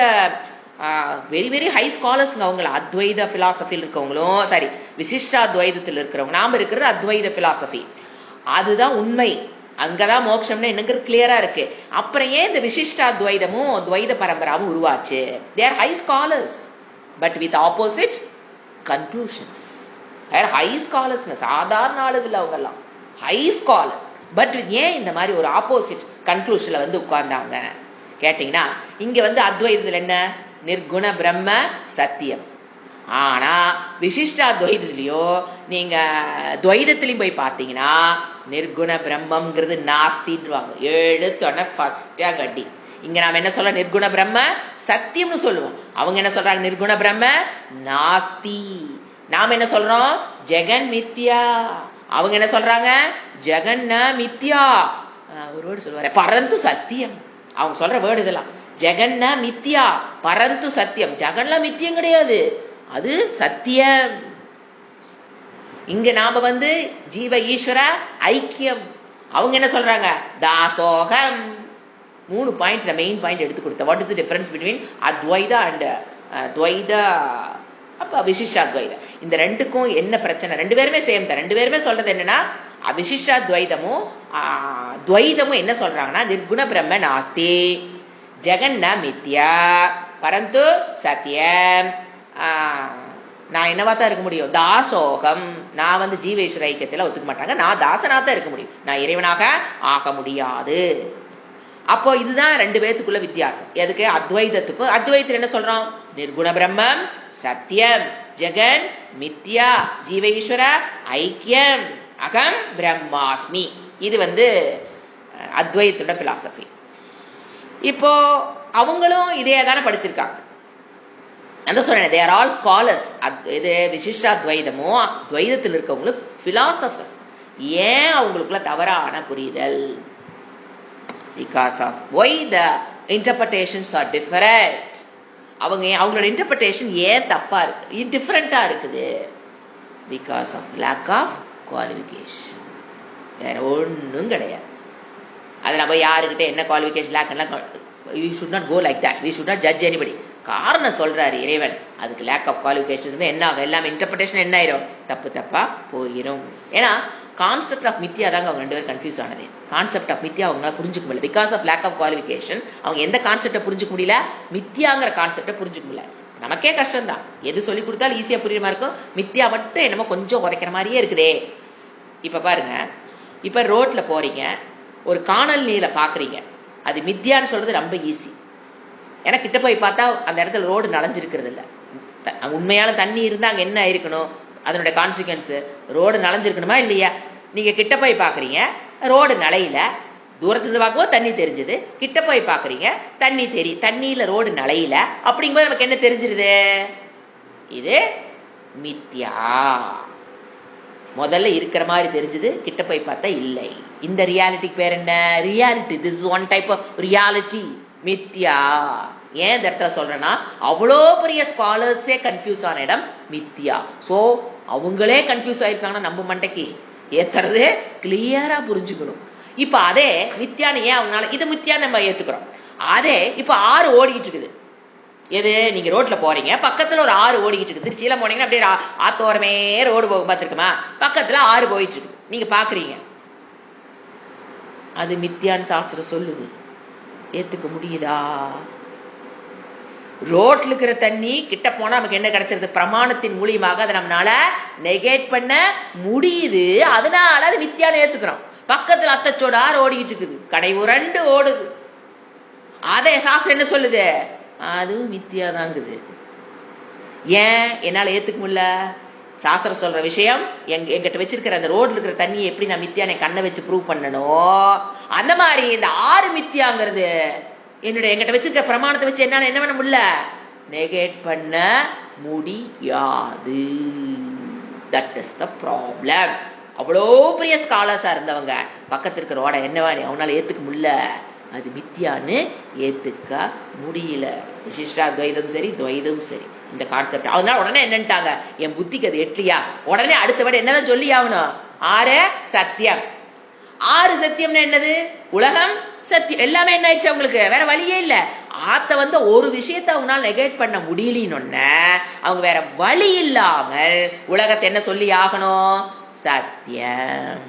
வெரி வெரி ஹை ஸ்காலர்ஸ்ங்க அவங்கள. அத்வைத பிலாசபியில் இருக்கவங்களும் சரி, விசிஷ்டா துவைதத்தில் இருக்கிறவங்க, நாம இருக்கிறது அத்வைத பிலாசபி. அதுதான் உண்மை. அங்கதான் மோட்சம்னு எனக்கு கிளியரா இருக்கு. அப்புறம் ஏன் இந்த விசிஷ்டா துவைதமும் துவைத பரம்பராவும் உருவாச்சு? They are high scholars but with opposite conclusions. High ஸ்காலர்ஸ்ங்க, சாதாரண ஆளுகள் அவங்க எல்லாம் ஹை ஸ்காலர்ஸ். பட் ஏன் இந்த மாதிரி ஒரு ஆப்போசிட் கன்க்ளூஷன்ல வந்து உட்கார்ந்தாங்க கேட்டீங்கன்னா, இங்க வந்து அத்வைதத்துல என்ன? நிர்குண பிரம்ம சத்தியம். ஆனா விசிஷ்டா துவைதத்திலயோ நீங்க துவைதத்திலையும் போய் பார்த்தீங்கன்னா நிர்குண பிரம்மங்கிறது நாஸ்தின்வாங்க. எழுத்தோட ஃபர்ஸ்டா கட்டி. இங்க நாம என்ன சொல்ல? நிர்குண பிரம்ம சத்தியம்னு சொல்லுவோம். அவங்க என்ன சொல்றாங்க? நிர்குண பிரம்ம நாஸ்தி. நாம என்ன சொல்றோம்? ஜெகன் மித்யா. அவங்க என்ன சொல்றாங்க? ஜெகன்ன மித்யா. ஒரு வேர்டு சொல்லுவாரு, பரந்து சத்தியம். அவங்க சொல்ற வேர்டு இதெல்லாம். ஜெகன்ன மித்யா பரந்து சத்தியம். ஜெகன்லாம் மித்தியம் கிடையாது, அது சத்தியம். இங்க நாம வந்து ஜீவ ஈஸ்வர ஐக்கியம். அவங்க என்ன சொல்றாங்க? தாசோகம். 3 பாயிண்ட், மெயின் பாயிண்ட் எடுத்து கொடுத்த. What is the difference between Advaita and Dvaita, அப்ப விசிஷ்டா துவைதம்? இந்த ரெண்டுக்கும் என்ன பிரச்சனை? 2 பேருமே சேம் தான். 2 பேருமே சொல்றது என்னன்னா, விசிஷ்டா துவைதமும் துவைதமும் என்ன சொல்றாங்கன்னா, நிர்குண பிரம்ம நாஸ்தி, ஜெகன்ன மித்யா, பரந்து சத்தியம். நான் என்னவா தான் இருக்க முடியும்? தாசோகம். நான் வந்து ஜீவேஸ்வர ஐக்கியத்தில் ஒத்துக்க மாட்டாங்க. நான் தாசனா தான் இருக்க முடியும், நான் இறைவனாக ஆக முடியாது. அப்போ இதுதான் 2 பேத்துக்குள்ள வித்தியாசம். எதுக்கு? அத்வைதத்துக்கும். அத்வைதத்தில் என்ன சொல்றோம்? நிர்குண பிரம்மம் சத்தியம், ஜெகன் மித்யா, ஜீவேஸ்வர ஐக்கியம், அகம் பிரம்மாஸ்மி. இது வந்து அத்வைதத்தோட பிலாசபி. இப்போ அவங்களும் இதே தானே படிச்சிருக்காங்க. அந்த சொல்றேன், they are all scholars. இது விசிஷ்டா துவைதமும் துவைதத்தில் இருக்கவங்களும் philosophers. ஏன் அவங்களுக்குள்ள தவறான புரிதல்? Because of why the interpretations are different. அவங்களோட இன்டர்பிரேஷன் ஏன் தப்பா இருக்கு, டிஃபரெண்டா இருக்குது? Because of lack of qualification. வேற ஒன்றும் கிடையாது. அது நம்ம யாருக்கிட்ட என்ன qualification lack, we should not go like that. We should not judge anybody. காரணம் சொல்றாரு இறைவன். அதுக்கு லேக் ஆஃப் குவாலிஃபிகேஷன் என்ன ஆகும்? எல்லாமே இன்டர்பிரேஷன் என்ன ஆயிரும்? தப்பா போயிடும். ஏன்னா கான்செப்ட் ஆஃப் மித்யா தாங்க அவங்க 2 பேரும் கன்ஃபியூஸ் ஆனது. கான்செப்ட் ஆஃப் மித்யா அவங்களால புரிஞ்சுக்க முடியல. Because of lack of qualification அவங்க எந்த கான்செப்டை புரிஞ்சுக்க முடியல? மித்யாங்கிற கான்செப்டை புரிஞ்சுக்க முடியல. நமக்கே கஷ்டம் தான். எது சொல்லி கொடுத்தாலும் ஈஸியா புரியுற மாதிரி இருக்கும். மித்யா மட்டும் என்னமோ கொஞ்சம் உரைக்கிற மாதிரியே இருக்குதே. இப்ப பாருங்க, இப்ப ரோட்ல போறீங்க, ஒரு காணல் நீரை பாக்குறீங்க, அது மித்யான்னு சொல்றது ரொம்ப ஈஸி. ஏன்னா கிட்ட போய் பார்த்தா அந்த இடத்துல ரோடு நனைஞ்சிருக்கிறது இல்லை. உண்மையான தண்ணி இருந்தா அங்க என்ன ஆயிருக்கணும்? அதனுடைய கான்சிக்வன்ஸ் ரோடு நனைஞ்சிருக்கணுமா இல்லையா? நீங்க கிட்ட போய் பாக்குறீங்க, ரோடு நலையில, தூரத்துல பார்க்கவும் தண்ணி தெரிஞ்சது. கிட்ட போய் பாக்குறீங்க, தண்ணியில ரோடு நலையில. அப்படிங்கும்போது நமக்கு என்ன தெரிஞ்சிருது? இது மித்யா. முதல்ல இருக்கிற மாதிரி தெரிஞ்சது, கிட்ட போய் பார்த்தா இல்லை. இந்த ரியாலிட்டிக்கு பேர் என்ன? Reality. This is one type of reality. மித்யா. ஏன் இந்த இடத்துல சொல்றேன்னா, அவ்வளோ பெரிய ஸ்காலர்ஸே கன்ஃபியூஸ் ஆன இடம் மித்யா. சோ அவங்களே கன்ஃபியூஸ் ஆயிருக்காங்கன்னா நம்ம மண்டைக்கு ஏத்துறது கிளியரா புரிஞ்சுக்கணும். இப்ப அதே மித்யான்னு ஏன் அவங்களால இது மித்யா நம்ம ஏத்துக்கிறோம். அதே இப்ப 6 ஓடிக்கிட்டு இருக்குது. எது? நீங்க ரோட்ல போறீங்க, பக்கத்துல ஒரு 6 ஓடிக்கிட்டு இருக்குது. திருச்சியில போனீங்கன்னா அப்படியே ஆத்தோரமே ரோடு போக பார்த்துருக்குமா? பக்கத்துல 6 போயிட்டு இருக்குது. நீங்க பாக்குறீங்க, அது மித்யான்னு சாஸ்திரம் சொல்லுது. ஏத்துக்க முடியுதா? ரோட்ல இருக்கிற தண்ணி கிட்ட போனா நமக்கு என்ன கிடைச்சிருது? பிரமாணத்தின் மூலியமாக அதை நம்மளால நெகேட் பண்ண முடியுது. அதனால அது மித்யான்னு ஏத்துக்கிறோம். பக்கத்துல அத்தச்சோட 6 ஓடிக்கிட்டு இருக்குது, கடை 2 ஓடுது. அதே சாஸ்திரம் என்ன சொல்லுது? அதுவும் மித்யா தாங்குது. ஏன் என்னால ஏத்துக்க முடியல? சாஸ்திரம் சொல்ற விஷயம் எங்கிட்ட வச்சிருக்கிற அந்த ரோட்ல இருக்கிற தண்ணியை எப்படி நான் மித்யா கண்ணை வச்சு ப்ரூவ் பண்ணணும், அந்த மாதிரி இந்த 6 மித்யாங்கிறது எங்கிட்ட வச்சிருக்க பிரமாணத்தை வச்சு என்னால என்ன பண்ண முடியல? நெகேட் பண்ண முடியாது. That is the problem. அவ்வளோ பெரிய ஸ்காலர்ஸா இருந்தவங்க பக்கத்து இருக்கிற ஓட என்னவா அவனால ஏத்துக்க முடியல, அது மித்தியான்னு ஏத்துக்க முடியல. விசிஷ்டா துவைதம் சரி, துவைதம் சரி, இந்த கான்செப்ட். அதனால உடனே என்னன்ட்டாங்க, என் புத்திக்கு அது எட்லியா, உடனே அடுத்த விட என்னதான் சொல்லி ஆகணும், 6 சத்தியம். 6 சத்தியம்னு என்னது, உலகம் சத்தியம், எல்லாமே என்ன ஆயிடுச்சு அவங்களுக்கு, வேற வழியே இல்ல. ஆத்த ஒரு விஷயத்தை அவங்களால நெகேட் பண்ண முடியலன்னு அவங்க வேற வழி இல்லாமல் உலகத்தை என்ன சொல்லி ஆகணும், சத்தியம்.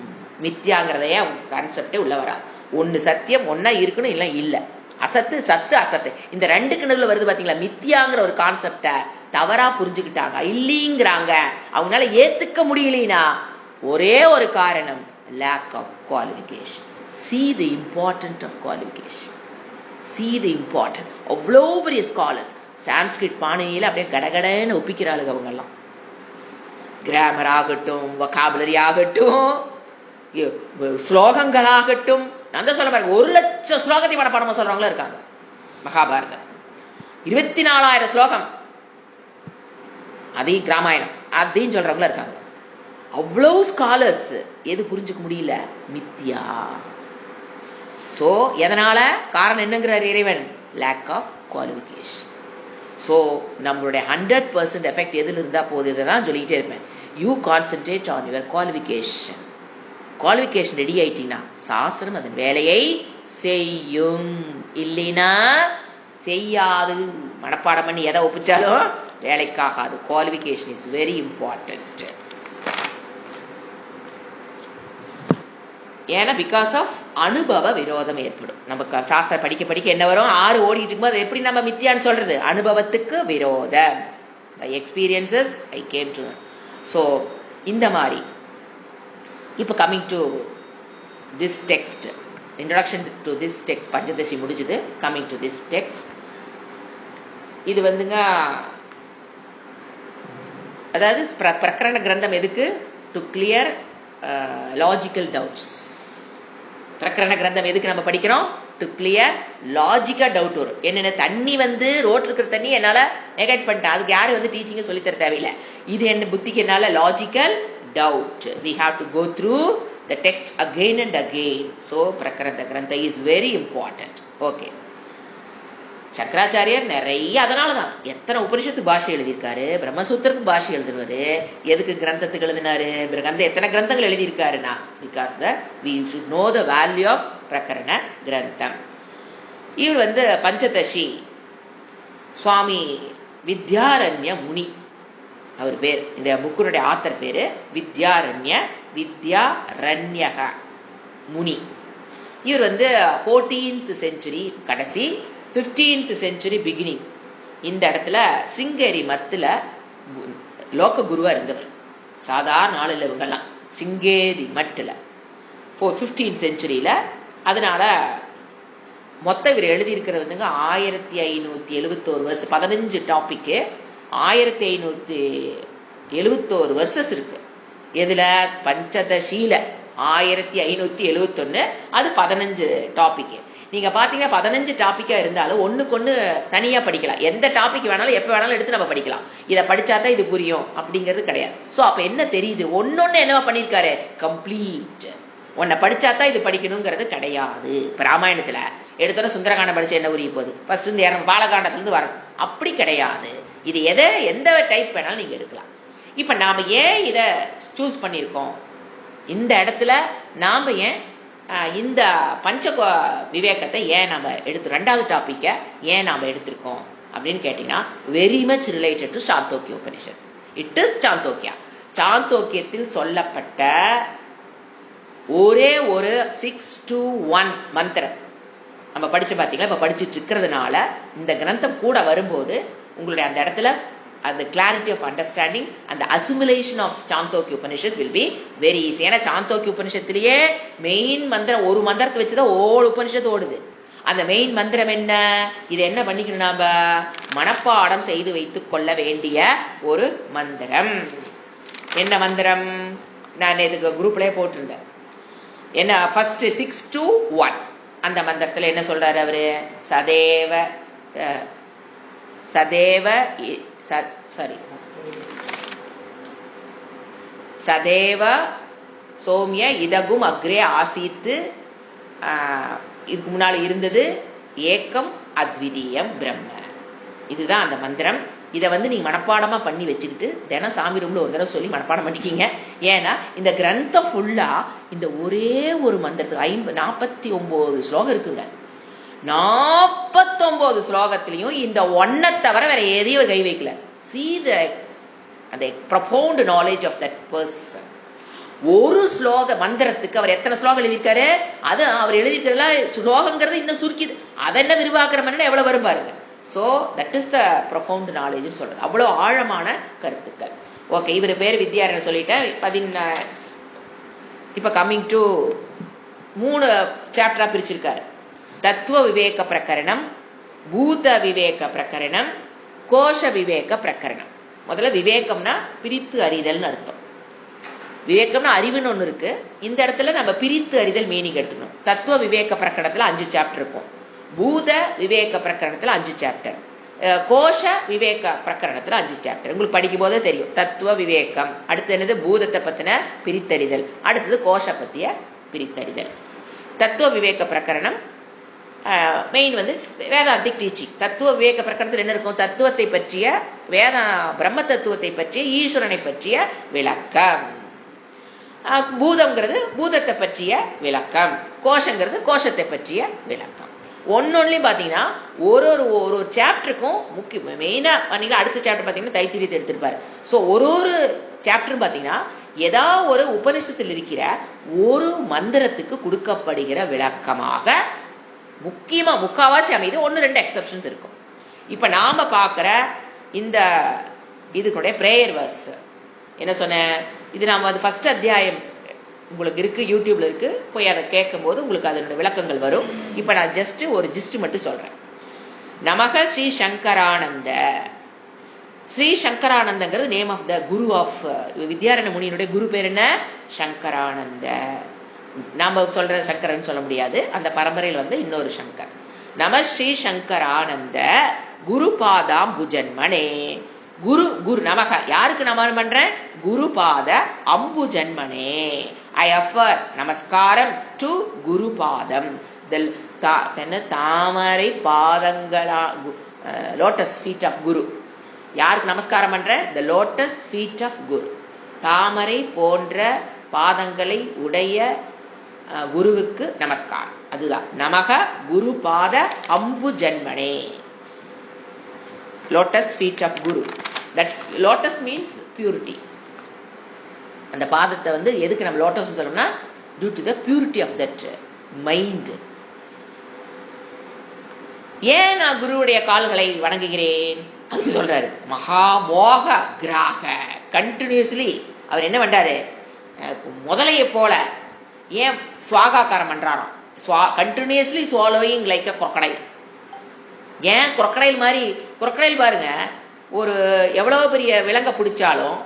மித்தியாங்கிறதையே அவங்க கான்செப்டே உள்ள வராது. ஒன்னு சத்தியம், ஒன்னா இருக்கணும், இல்ல இல்ல. அசத்து சத்து அசத்து, இந்த 2 நடுவுல வருது பாத்தீங்களா. மித்தியாங்கிற ஒரு கான்செப்ட தவறா புரிஞ்சுக்கிட்டாங்க, இல்லீங்கிறாங்க. அவங்களால ஏத்துக்க முடியலனா ஒரே ஒரு காரணம், lack of qualification. See the importance of qualification. See the importance. அவ்வளோ பெரிய ஸ்காலர்ஸ் சான்ஸ்கிரிட் பாணியில அப்படியே கடகடன்னு ஒப்பிக்கிறாளுங்க அவங்க எல்லாம். கிராமர் ஆகட்டும், வொகாபுலரி ஆகட்டும், ஸ்லோகங்களாகட்டும். நான் தான் சொல்ல பாருங்க, 1,00,000 ஸ்லோகத்தை படமா சொல்றவங்களும் இருக்காங்க. மகாபாரதம் 24,000 ஸ்லோகம், அதே ராமாயணம் அதையும் சொல்றவங்களும் இருக்காங்க. அவ்வளவு ஸ்காலர்ஸ் எது புரிஞ்சுக்க முடியல, மித்யா. சோ எதனால, காரணம் என்னங்கிறார் இறைவன், லேக் ஆஃப் குவாலிஃபிகேஷன். ஸோ நம்மளுடைய 100% எஃபெக்ட் எதில் இருந்தா போகுது, இதை தான் சொல்லிக்கிட்டே இருப்பேன். You concentrate on your qualification. Qualification ready ஆயிட்டீங்கன்னா சாஸ்திரம் அதன் வேலையை செய்யும், இல்லைன்னா செய்யாது. மனப்பாடம் பண்ணி எதை ஒப்பிச்சாலும் வேலைக்காகாது. Qualification is very important. ஏன்னா பிகாஸ் ஆஃப் அனுபவ விரோதம் ஏற்படும். நம்ம சாஸ்திரம் படிக்க படிக்க என்ன வரும், 6 ஓடிட்டு இருக்கும்போது எப்படி நம்ம மித்தியான்னு சொல்றது, அனுபவத்துக்கு விரோதம். By experiences I came to. So இந்த மாதிரி இப்போ coming to this text, introduction to this text, Panchadasi முடிஞ்சது. கம்மிங் டு திஸ் டெக்ஸ்ட், இது அதாவது பிரகரண கிரந்தம் எதுக்கு, டு கிளியர் லாஜிக்கல் டவுட்ஸ். பிரகரண கிரந்தம் எதுக்கு நம்ம படிக்கிறோம், டு கிளியர் லாஜிக்கல் டவுட் வரும். என்னென்ன தண்ணி ரோட்ல இருக்கிற தண்ணி என்னால நெகேட் பண்ணிட்டேன், அதுக்கு யாரும் டீச்சிங்க சொல்லி தர தேவையில்லை. இது என்ன புத்திக்கு என்னால logical doubt. We have to go through the text again and again. So Prakarana Grantha is very important. Okay. சங்கராச்சாரியர் நிறைய, அதனாலதான் எத்தனை உபனிஷத்து பாஷை எழுதியிருக்காரு, பிரம்மசூத்திரத்துக்கு பாஷை எழுதுவாரு. எதுக்கு கிரந்தத்துக்கு எழுதினாரு, எத்தனை கிரந்தங்கள் எழுதியிருக்காருன்னா, because we should know the value of பிரகரண கிரந்தம். இவர் பஞ்சதசி சுவாமி வித்யாரண்ய முனி அவர் பேர். இந்த புக்குடைய ஆத்தர் பேரு வித்யாரண்யக முனி. இவர் 14th century கடைசி, 15th century பிகினிங். இந்த இடத்துல சிங்கேரி மத்துல லோக குருவா இருந்தவர். சாதாரண ஆள் இல்லை இவங்கெல்லாம், சிங்கேரி மட்டில் 15th century. அதனால மொத்தம் இவர் எழுதியிருக்கிறது 1571 வருஷம், 15 டாபிக்கு, 1571 வருஷஸ் இருக்கு. எதுல, பஞ்சதசியில 1571, அது 15 டாபிக். நீங்க பாத்தீங்கன்னா 15 டாபிக்கா இருந்தாலும் ஒண்ணுக்கு ஒண்ணு தனியா படிக்கலாம். எந்த டாபிக் வேணாலும் எப்ப வேணாலும் எடுத்து நம்ம படிக்கலாம். இதை படிச்சாதான் இது புரியும் அப்படிங்கிறது கிடையாது. சோ அப்ப என்ன தெரியுது, ஒன்னொன்னு என்னவா பண்ணிருக்காரு, கம்ப்ளீட். உன்னை படிச்சாதான் இது படிக்கணுங்கிறது கிடையாது. இப்ப ராமாயணத்துல எடுத்தோட சுந்தரகாண்டம் படிச்சு என்ன புரிய போகுது, ஃபர்ஸ்ட் பாலகாண்டத்துல இருந்து வரணும், அப்படி கிடையாது. இது எந்த டைப் வேணாலும் நீங்க எடுக்கலாம். இப்ப நாம ஏன் இத சூஸ் பண்ணிருக்கோம், இந்த இடத்துல நாம ஏன் இந்த பஞ்ச விவேகத்தை ஏன் நாம எடுத்து, 2வது டாபிக்க ஏன் நாம எடுத்திருக்கோம் அப்படின்னு கேட்டீங்கன்னா, very much related to Chandogya Upanishad. It is Chandogya. சாந்தோக்கியத்தில் சொல்லப்பட்ட ஒரே ஒரு 6-1 மந்திரம் நம்ம படிச்சு பார்த்தீங்களா. இப்ப படிச்சுட்டு இருக்கிறதுனால இந்த கிரந்தம் கூட வரும்போது உங்களுடைய அந்த இடத்துல அந்த கிளாரிட்டி ஆஃப் அண்டர்ஸ்டாண்டிங், அந்த assimilation of Chandogya Upanishad will be very easy. ஏன்னா சாந்தோக்கிய உபனிஷத்திலேயே மெயின் மந்திரம், ஒரு மந்திரத்தை வச்சுதான் ஓடு உபனிஷத்து ஓடுது. அந்த மெயின் மந்திரம் என்ன, இது என்ன பண்ணிக்கணும், நாம மனப்பாடம் செய்து வைத்துக் கொள்ள வேண்டிய ஒரு மந்திரம். என்ன மந்திரம், நான் இதுக்கு குரூப்லயே போட்டிருந்தேன். என்ன, ஃபர்ஸ்ட் 6-1 அந்த மந்திரத்துல என்ன சொல்றாரு அவரு, சதேவ சரி, சதேவ சோமிய இதகும் அக்ரே ஆசீத்து, இதுக்கு முன்னால இருந்தது ஏக்கம் அத்விதீயம் பிரம்ம. இதுதான் அந்த மந்திரம். இதை நீங்க மனப்பாடமா பண்ணி வச்சுக்கிட்டு தினம் சாமி ரூம்ல ஒரு தடவை சொல்லி மனப்பாடம் பண்ணிக்கிங்க. ஏன்னா இந்த கிரந்தம் ஃபுல்லா இந்த ஒரே ஒரு மந்திரத்துக்கு 49 ஸ்லோகம் இருக்குங்க. 49 ஸ்லோகத்திலையும் இந்த ஒன்னை தவிர வேற எதையும் கை வைக்கல. See the profound knowledge of that person. ஒரு ஸ்லோக மந்திரத்துக்கு அவர் எத்தனை ஸ்லோகம் எழுதியிருக்காரு? அது அவர் எழுதியிருக்கிறதுல ஸ்லோகங்கிறது இன்னும் சுருக்கிது. அதை என்ன விரிவாக்கிற எவ்வளவு வரும் பாருங்க. So that is the profound knowledge சொல்றது. அவ்வளோ ஆழமான கருத்துக்கள். ஓகே, இவர் பேர் வித்யாரண்யர் சொல்லிட்டேன். இப்போ கம்மிங் டு 3 சாப்டரா பிரிச்சிருக்காரு. தத்துவ விவேக பிரகரணம், பூத விவேக பிரகரணம், கோஷ விவேக பிரகரணம். முதல்ல விவேகம்னா பிரித்து அறிதல்னு அர்த்தம். விவேகம்னா அறிவுன்னு ஒன்று இருக்கு. இந்த இடத்துல நம்ம பிரித்து அறிதல் மீனிங் எடுத்துக்கணும். தத்துவ விவேக பிரகரணத்துல 5 சாப்டர் இருக்கும். பூத விவேக பிரகரணத்துல 5 சாப்டர், கோஷ விவேக பிரகரணத்துல 5 சாப்டர். உங்களுக்கு படிக்கும் போதே தெரியும். தத்துவ விவேகம், அடுத்து என்னது பூதத்தை பத்தின பிரித்தறிதல், அடுத்தது கோஷ பத்திய பிரித்தறிதல். தத்துவ விவேக பிரகரணம் மெயின் வேதாந்திக் டீச்சிங். தத்துவ விவேக பிரகரணத்தில் என்ன இருக்கும்? தத்துவத்தை பற்றிய பிரம்ம தத்துவத்தை பற்றிய ஈஸ்வரனை பற்றிய விளக்கம். பூதம்ங்கிறது பூதத்தை பற்றிய விளக்கம், கோஷங்கிறது கோஷத்தை பற்றிய விளக்கம். ஒன்னொன்னுலையும் பார்த்தீங்கன்னா ஒரு சாப்டருக்கும் முக்கிய மெயினா பார்த்தீங்கன்னா அடுத்த சாப்டர் பார்த்தீங்கன்னா தைத்திரியத்தை எடுத்திருப்பாரு. ஸோ ஒரு சாப்டர் பார்த்தீங்கன்னா ஏதாவது ஒரு உபனிஷத்தில் இருக்கிற ஒரு மந்திரத்துக்கு கொடுக்கப்படுகிற விளக்கமாக முக்காவாசி அமைது. 1-2 எக்ஸப்ஷன்ஸ் இருக்கும். இப்ப நாம பார்க்கிற இந்த இதுக்குடைய பிரேயர் வர்ஸ் என்ன சொன்ன, இது நாம அது ஃபர்ஸ்ட் அத்தியாயம் உங்களுக்கு இருக்கு, யூடியூப்ல இருக்கு. போய் அதை கேட்கும் போது உங்களுக்கு அதனுடைய விளக்கங்கள் வரும். இப்ப நான் ஜஸ்ட் ஒரு ஜிஸ்ட் மட்டும் சொல்றேன். நமக ஸ்ரீ சங்கரானந்த. ஸ்ரீ சங்கரானந்தங்கிறது name of the guru of Vidyaranya முனியினுடைய குரு பேர் என்ன? சங்கரானந்த. நாம சொல்ற சங்கரன் சொல்ல முடியாது, அந்த பரம்பரையில் இன்னொரு சங்கர். நம ஸ்ரீ சங்கரானந்த குரு பாதாம் புஜன்மனே. குரு குரு நமக யாருக்கு நமன் பண்றேன்? குரு பாத அம்பு ஜன்மனே. ஐ அஃபர் நமஸ்காரம் டு குரு பாதம். தாமரை பாதங்களா, லோட்டஸ் ஃபீட் ஆஃப் குரு. யாருக்கு நமஸ்காரம் பண்ற? த லோட்டஸ் ஃபீட் ஆஃப் குரு. தாமரை போன்ற பாதங்களை உடைய குருவுக்கு நமஸ்காரம். அதுதான் நமக குரு பாத அம்பு ஜன்மனே. Lotus feet of guru. That's lotus means purity. அந்த பாதத்தை எதுக்கு நம்ம லோட்டஸ் சொல்லணும்னா due to the purity of that mind. ஏன் நான் குருவுடைய கால்களை வணங்குகிறேன் அது சொல்றாரு. மகா மோக கிராக. கண்டினியூஸ்லி அவர் என்ன பண்றாரு? முதலைய போல ஏன் சுவாகாக்காரம் பண்றாராம்? Continuously swallowing like a crocodile. ஏன் crocodile மாதிரி? crocodile பாருங்க, ஒரு எவ்வளவு பெரிய விலங்கை பிடிச்சாலும்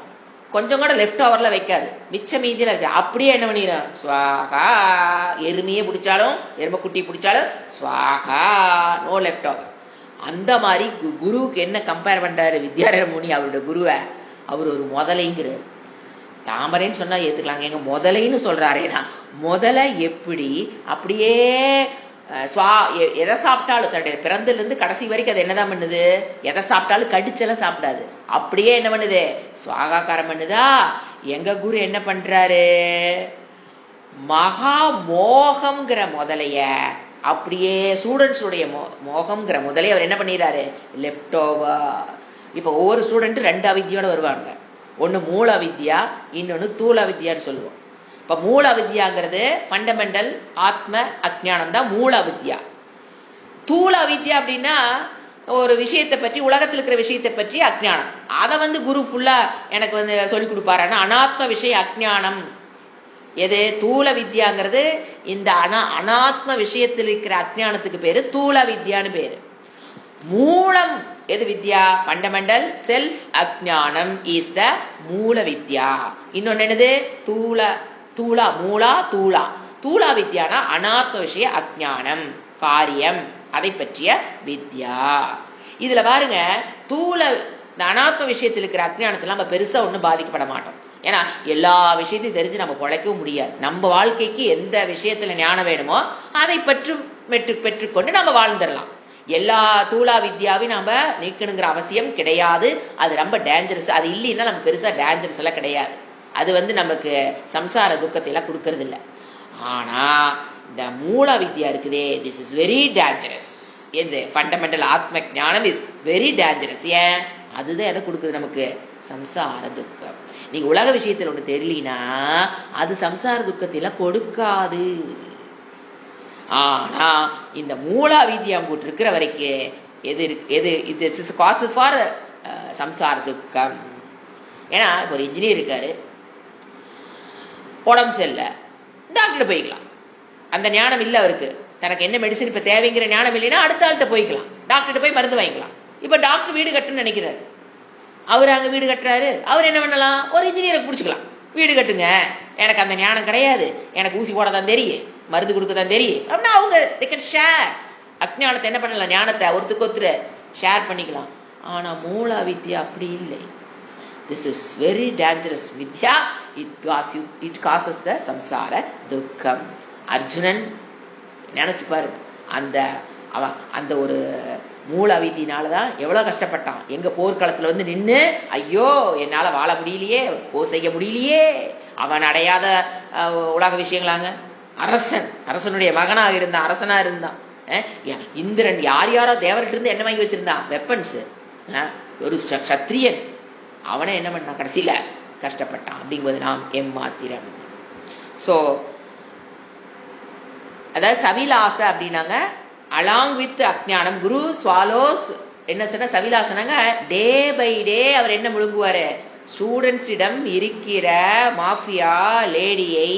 கொஞ்சம் கூட லெஃப்ட் ஓவர்ல வைக்காது, மிச்ச மீதியில இருக்கு. அப்படியே என்ன பண்ணிடும்? ஸ்வாகா. எருமையே பிடிச்சாலும், எருமை குட்டி பிடிச்சாலும் ஸ்வாகா, நோ லெஃப்ட் ஓவர். அந்த மாதிரி குருவுக்கு என்ன கம்பேர் பண்றாரு வித்யாரண்ய முனி அவருடைய குருவை? அவர் ஒரு முதலைங்கிறார். தாமரைன்னு சொன்னா ஏத்துக்கலாங்க, எங்க முதலைன்னு சொல்றாரேனா முதலை எப்படி அப்படியே எதை சாப்பிட்டாலும் தன்னுடைய பிறந்ததுல இருந்து கடைசி வரைக்கும் அது என்னதான் பண்ணுது? எதை சாப்பிட்டாலும் கடிச்செல்லாம் சாப்பிடாது, அப்படியே என்ன பண்ணுது? சுவாகாக்காரம் பண்ணுதா? எங்க குரு என்ன பண்றாரு? மகா மோகம்ங்கிற முதலைய அப்படியே ஸ்டூடெண்ட்ஸுடைய மோகம்ங்கிற முதலைய அவர் என்ன பண்ணிடுறாரு? Left over. இப்ப ஒவ்வொரு ஸ்டூடெண்ட் 2 அவித்தியோட வருவாங்க. ஒன்னு மூல அவித்யா, இன்னொன்னு தூள அவித்யான்னு சொல்லுவோம். இப்ப மூல அவித்யாங்கிறது ஃபண்டமெண்டல் ஆத்ம அஜ்ஞானம் தான் மூல அவித்யா. தூள அவித்யா அப்படின்னா ஒரு விஷயத்தை பற்றி, உலகத்தில் இருக்கிற விஷயத்தை பற்றி அஜ்ஞானம். அதை குரு ஃபுல்லா எனக்கு சொல்லிக் கொடுப்பாருன்னா அனாத்ம விஷய அஜ்ஞானம். எது? தூள வித்யாங்கிறது இந்த அனாத்ம விஷயத்தில் இருக்கிற அஜ்ஞானத்துக்கு பேரு தூள வித்யான்னு பேரு. மூலம் எது? வித்யா ஃபண்டமெண்டல் செல்ஃப் அஜ்ஞானம் இஸ் த மூல வித்யா. இன்னொன்னு என்னது? தூளா மூலா தூளா. தூளா வித்யானா அனாத்ம விஷய அஜ்ஞானம், காரியம், அதை பற்றிய வித்யா. இதுல பாருங்க, தூள இந்த அனாத்ம விஷயத்தில் இருக்கிற அஜ்ஞானத்துல நம்ம பெருசா ஒன்றும் பாதிக்கப்பட மாட்டோம். ஏன்னா எல்லா விஷயத்தையும் தெரிஞ்சு நம்ம பிழைக்கவும் முடியாது. நம்ம வாழ்க்கைக்கு எந்த விஷயத்துல ஞானம் வேணுமோ அதை பெற்றுக்கொண்டு நம்ம வாழ்ந்துடலாம். எல்லா தூளா வித்யாவையும் நாம நீக்கணுங்கிற அவசியம் கிடையாது. அது ரொம்ப டேஞ்சரஸ். அது இல்லைன்னா நம்ம பெருசா டேஞ்சரஸ் எல்லாம் கிடையாது. அது நமக்கு சம்சார துக்கத்தை எல்லாம் கொடுக்கறது இல்லை. ஆனா இந்த மூல வித்யா இருக்குதே, திஸ் இஸ் வெரி டேஞ்சரஸ். எது ஃபண்டமெண்டல் ஆத்ம ஞானம் இஸ் வெரி டேஞ்சரஸ். ஏன்? அதுதான் எதை கொடுக்குது நமக்கு? சம்சார துக்கம். நீங்க உலக விஷயத்தில் ஒண்ணு தெரியலனா அது சம்சார துக்கத்தில கொடுக்காது. ஆனா இந்த மூலா வித்யா போட்டு இருக்கிற வரைக்கும் எது this is cause for சம்சார துக்கம். ஏன்னா ஒரு இன்ஜினியர் இருக்காரு, உடம்பு சரியில்லை, டாக்டர் போய்க்கலாம். அந்த ஞானம் இல்லை அவருக்கு. தனக்கு என்ன மெடிசன் இப்ப தேவைங்கிற ஞானம் இல்லைன்னா அடுத்த ஆள்கிட்ட போய்க்கலாம், டாக்டர்கிட்ட போய் மருந்து வாங்கிக்கலாம். இப்ப டாக்டர் வீடு கட்டுன்னு நினைக்கிறாரு, அவர் அங்க வீடு கட்டுறாரு. அவர் என்ன பண்ணலாம்? ஒரு இன்ஜினியரை பிடிச்சிக்கலாம், வீடு கட்டுங்க, எனக்கு அந்த ஞானம் கிடையாது, எனக்கு ஊசி போட தான் தெரியும், மருந்து கொடுக்க தான் தெரியும் அப்படின்னா அவங்க ஷேர் அஜ்ஞானத்தை என்ன பண்ணலாம், ஞானத்தை ஒருத்தருக்கு ஒருத்தர் ஷேர் பண்ணிக்கலாம். ஆனா மூலா வித்யா அப்படி இல்லை. This is very dangerous Vidya. It causes the சம்சார துக்கம். அர்ஜுனன் நினைச்சு பாரு, அந்த ஒரு மூல அவித்தினாலதான் எவ்வளவு கஷ்டப்பட்டான். எங்க போர்க்களத்துல நின்று ஐயோ என்னால வாழ முடியலையே, போர் செய்ய முடியலையே. அவன் அடையாத உலக விஷயங்களாங்க. அரசனுடைய மகனாக இருந்தான், அரசனா இருந்தான். இந்திரன் யாரோ தேவர்கிட்ட இருந்து என்ன வாங்கி வச்சிருந்தான்? வெப்பன்ஸ். ஒரு சத்திரியன் அவனை என்ன பண்ணான்? கடைசியில கஷ்டப்பட்டான். அப்படிங்கும்போது நாம் எம்மாத்திரம். சோ அதாவது சவிலாச அப்படின்னாங்க அலாங் வித் அஜ்ஞானம். குரு ஸ்வாலோஸ் என்ன சொன்ன சவிலாசனாங்க டே பை டே அவர் என்ன முழுங்குவாரு? ஸ்டூடெண்ட்ஸிடம் இருக்கிற மாஃபியா லேடியை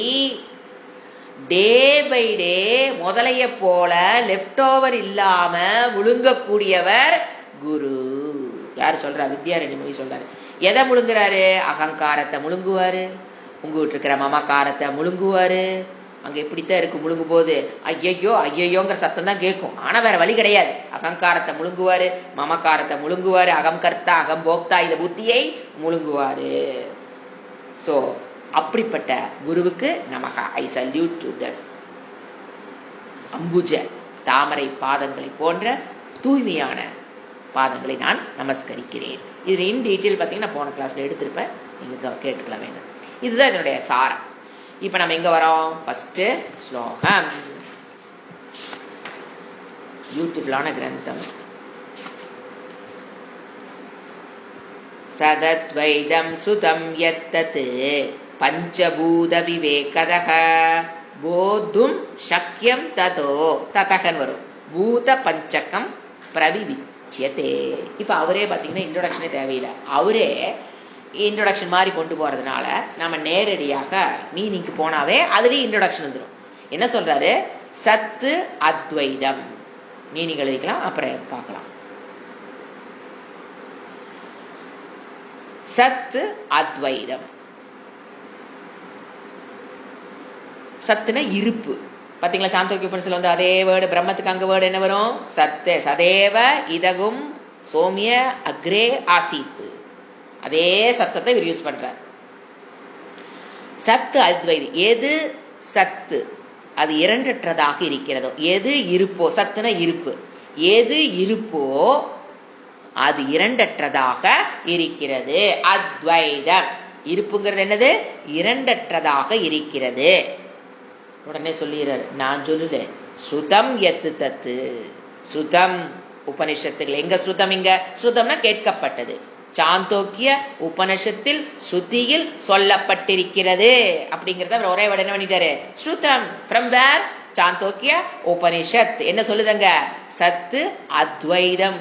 டே பை டே முதலைய போல லெப்ட் ஓவர் இல்லாம முழுங்கக்கூடியவர் குரு. யாரு சொல்றா? வித்யாரண்ய மொழி சொல்றாரு. எதை முழுங்குறாரு? அகங்காரத்தை முழுங்குவாரு, உங்ககிட்ட இருக்கிற மமக்காரத்தை முழுங்குவாரு. அங்க எப்படித்தான் இருக்கு முழுங்கும் போது ஐயோங்கிற சத்தம் தான் கேட்கும். ஆனா வேற வழி கிடையாது. அகங்காரத்தை முழுங்குவாரு, மமக்காரத்தை முழுங்குவாரு, அகம் கர்த்தா அகம் போக்தா இந்த புத்தியை முழுங்குவாரு. சோ அப்படிப்பட்ட குருவுக்கு நமக. ஐ சல்யூட் டு தி அம்புஜ தாமரை பாதங்களை போன்ற தூய்மையான பாதங்களை நான் நமஸ்கரிக்கிறேன். இது இன் டீட்டெயில் பார்த்தீங்கன்னா போன கிளாஸ்ல எடுத்திருப்பேன், நீங்க கேட்டுக்கலாம் வேணும். இதுதான் இதனுடைய சாரம். இப்ப நம்ம எங்க வரோம்? ஃபர்ஸ்ட் ஸ்லோகம். பியூட்டிஃபுல்லான கிரந்தம். சதத்வைதம் சுதம் யத்தத் பஞ்சபூத விவேகதஹ போதும் சக்கியம் ததோ ததகன் வரும். பூத பஞ்சகம் பிரவிவிச்யதே. இப்ப அவரே பாத்தீங்கன்னா இன்ட்ரோடக்ஷனே தேவையில்லை, அவரே இன்ட்ரோடக்ஷன் மாதிரி கொண்டு போறதுனால நம்ம நேரடியாக மீனிங்க்கு போனாவே அதுலயும் இன்ட்ரோடக்ஷன் வந்துடும். என்ன சொல்றாரு? சத்து அத்வைதம். மீனிங் எழுதிக்கலாம், அப்புறம் பார்க்கலாம். சத்து அத்வைதம். சத்துனா இருப்பு. பாத்தீங்களா? சாந்தோக்கிய உபனிஷத்துல அதே வேர்டு பிரம்மத்துக்கு அங்க வேர்டு என்ன வரும்? சத்து. சதேவ இதகும் சோமிய அக்ரே ஆசீத்து. அதே சத்தத்தை இவர் யூஸ் பண்றார். சத்து அத்வைதி. எது சத்து? அது இரண்டற்றதாக இருக்கிறதோ, எது இருப்போ, சத்துன இருப்பு, எது இருப்போ அது இரண்டற்றதாக இருக்கிறது. அத்வைதம். இருப்புங்கிறது என்னது? இரண்டற்றதாக இருக்கிறது. உடனே சொல்லுகிறார், நான் சொல்லல, ஸ்ருதம் எத்து தத்து. ஸ்ருதம் உபனிஷத்துகள். எங்க ஸ்ருதம்? இங்க ஸ்ருதம்னா கேட்கப்பட்டது. சாந்தோக்கிய உபனிஷத்தில் ஸ்ருதியில் சொல்லப்பட்டிருக்கிறது அப்படிங்கறத அவர் ஒரே என்ன பண்ணிட்டாரு? ஸ்ருதம். From where? சாந்தோக்கிய உபனிஷத். என்ன சொல்லுதுங்க? சத்து அத்வைதம்.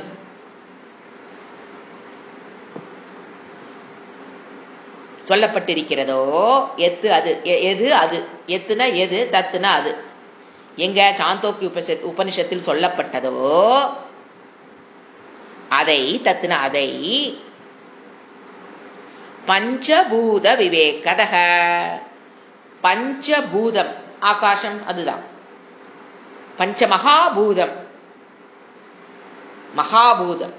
சொல்லப்பட்டிருக்கிறதோ எத்து அது. எது அது? எத்துனா எது, தத்துனா அது. எங்க சாந்தோக்கிய உபனிஷத்தில் சொல்லப்பட்டதோ அதை, தத்துனா அதை. பஞ்சபூத விவேகதஹ. பஞ்சபூதம் ஆகாசம் அதுதான். பஞ்ச மகாபூதம். மகாபூதம்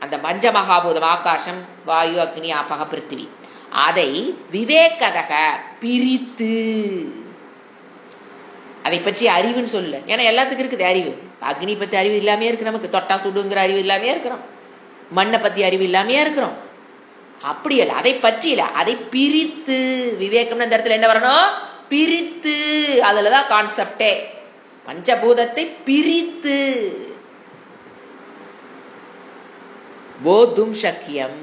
அந்த பஞ்சமகாபூதம் ஆகாசம் வாயு அக்னி ஆபக பிருத்திவி, அதை விவேகதக பிரித்து, அதை பற்றி அறிவுன்னு சொல்லு. ஏன்னா எல்லாத்துக்கும் இருக்குது அறிவு. அக்னி பத்தி அறிவு இல்லாமே இருக்கு, நமக்கு தொட்டா சுடுங்கிற அறிவு இல்லாமே இருக்கிறோம், மண்ணை பத்தி அறிவு இல்லாமே இருக்கிறோம். அப்படி இல்ல, அதை பற்றி இல்ல, அதை பிரித்து. விவேகம் இந்த இடத்துல என்ன வரணும்? பிரித்து. அதுலதான் கான்செப்டே. பஞ்சபூதத்தை பிரித்து போதும் சக்கியம்.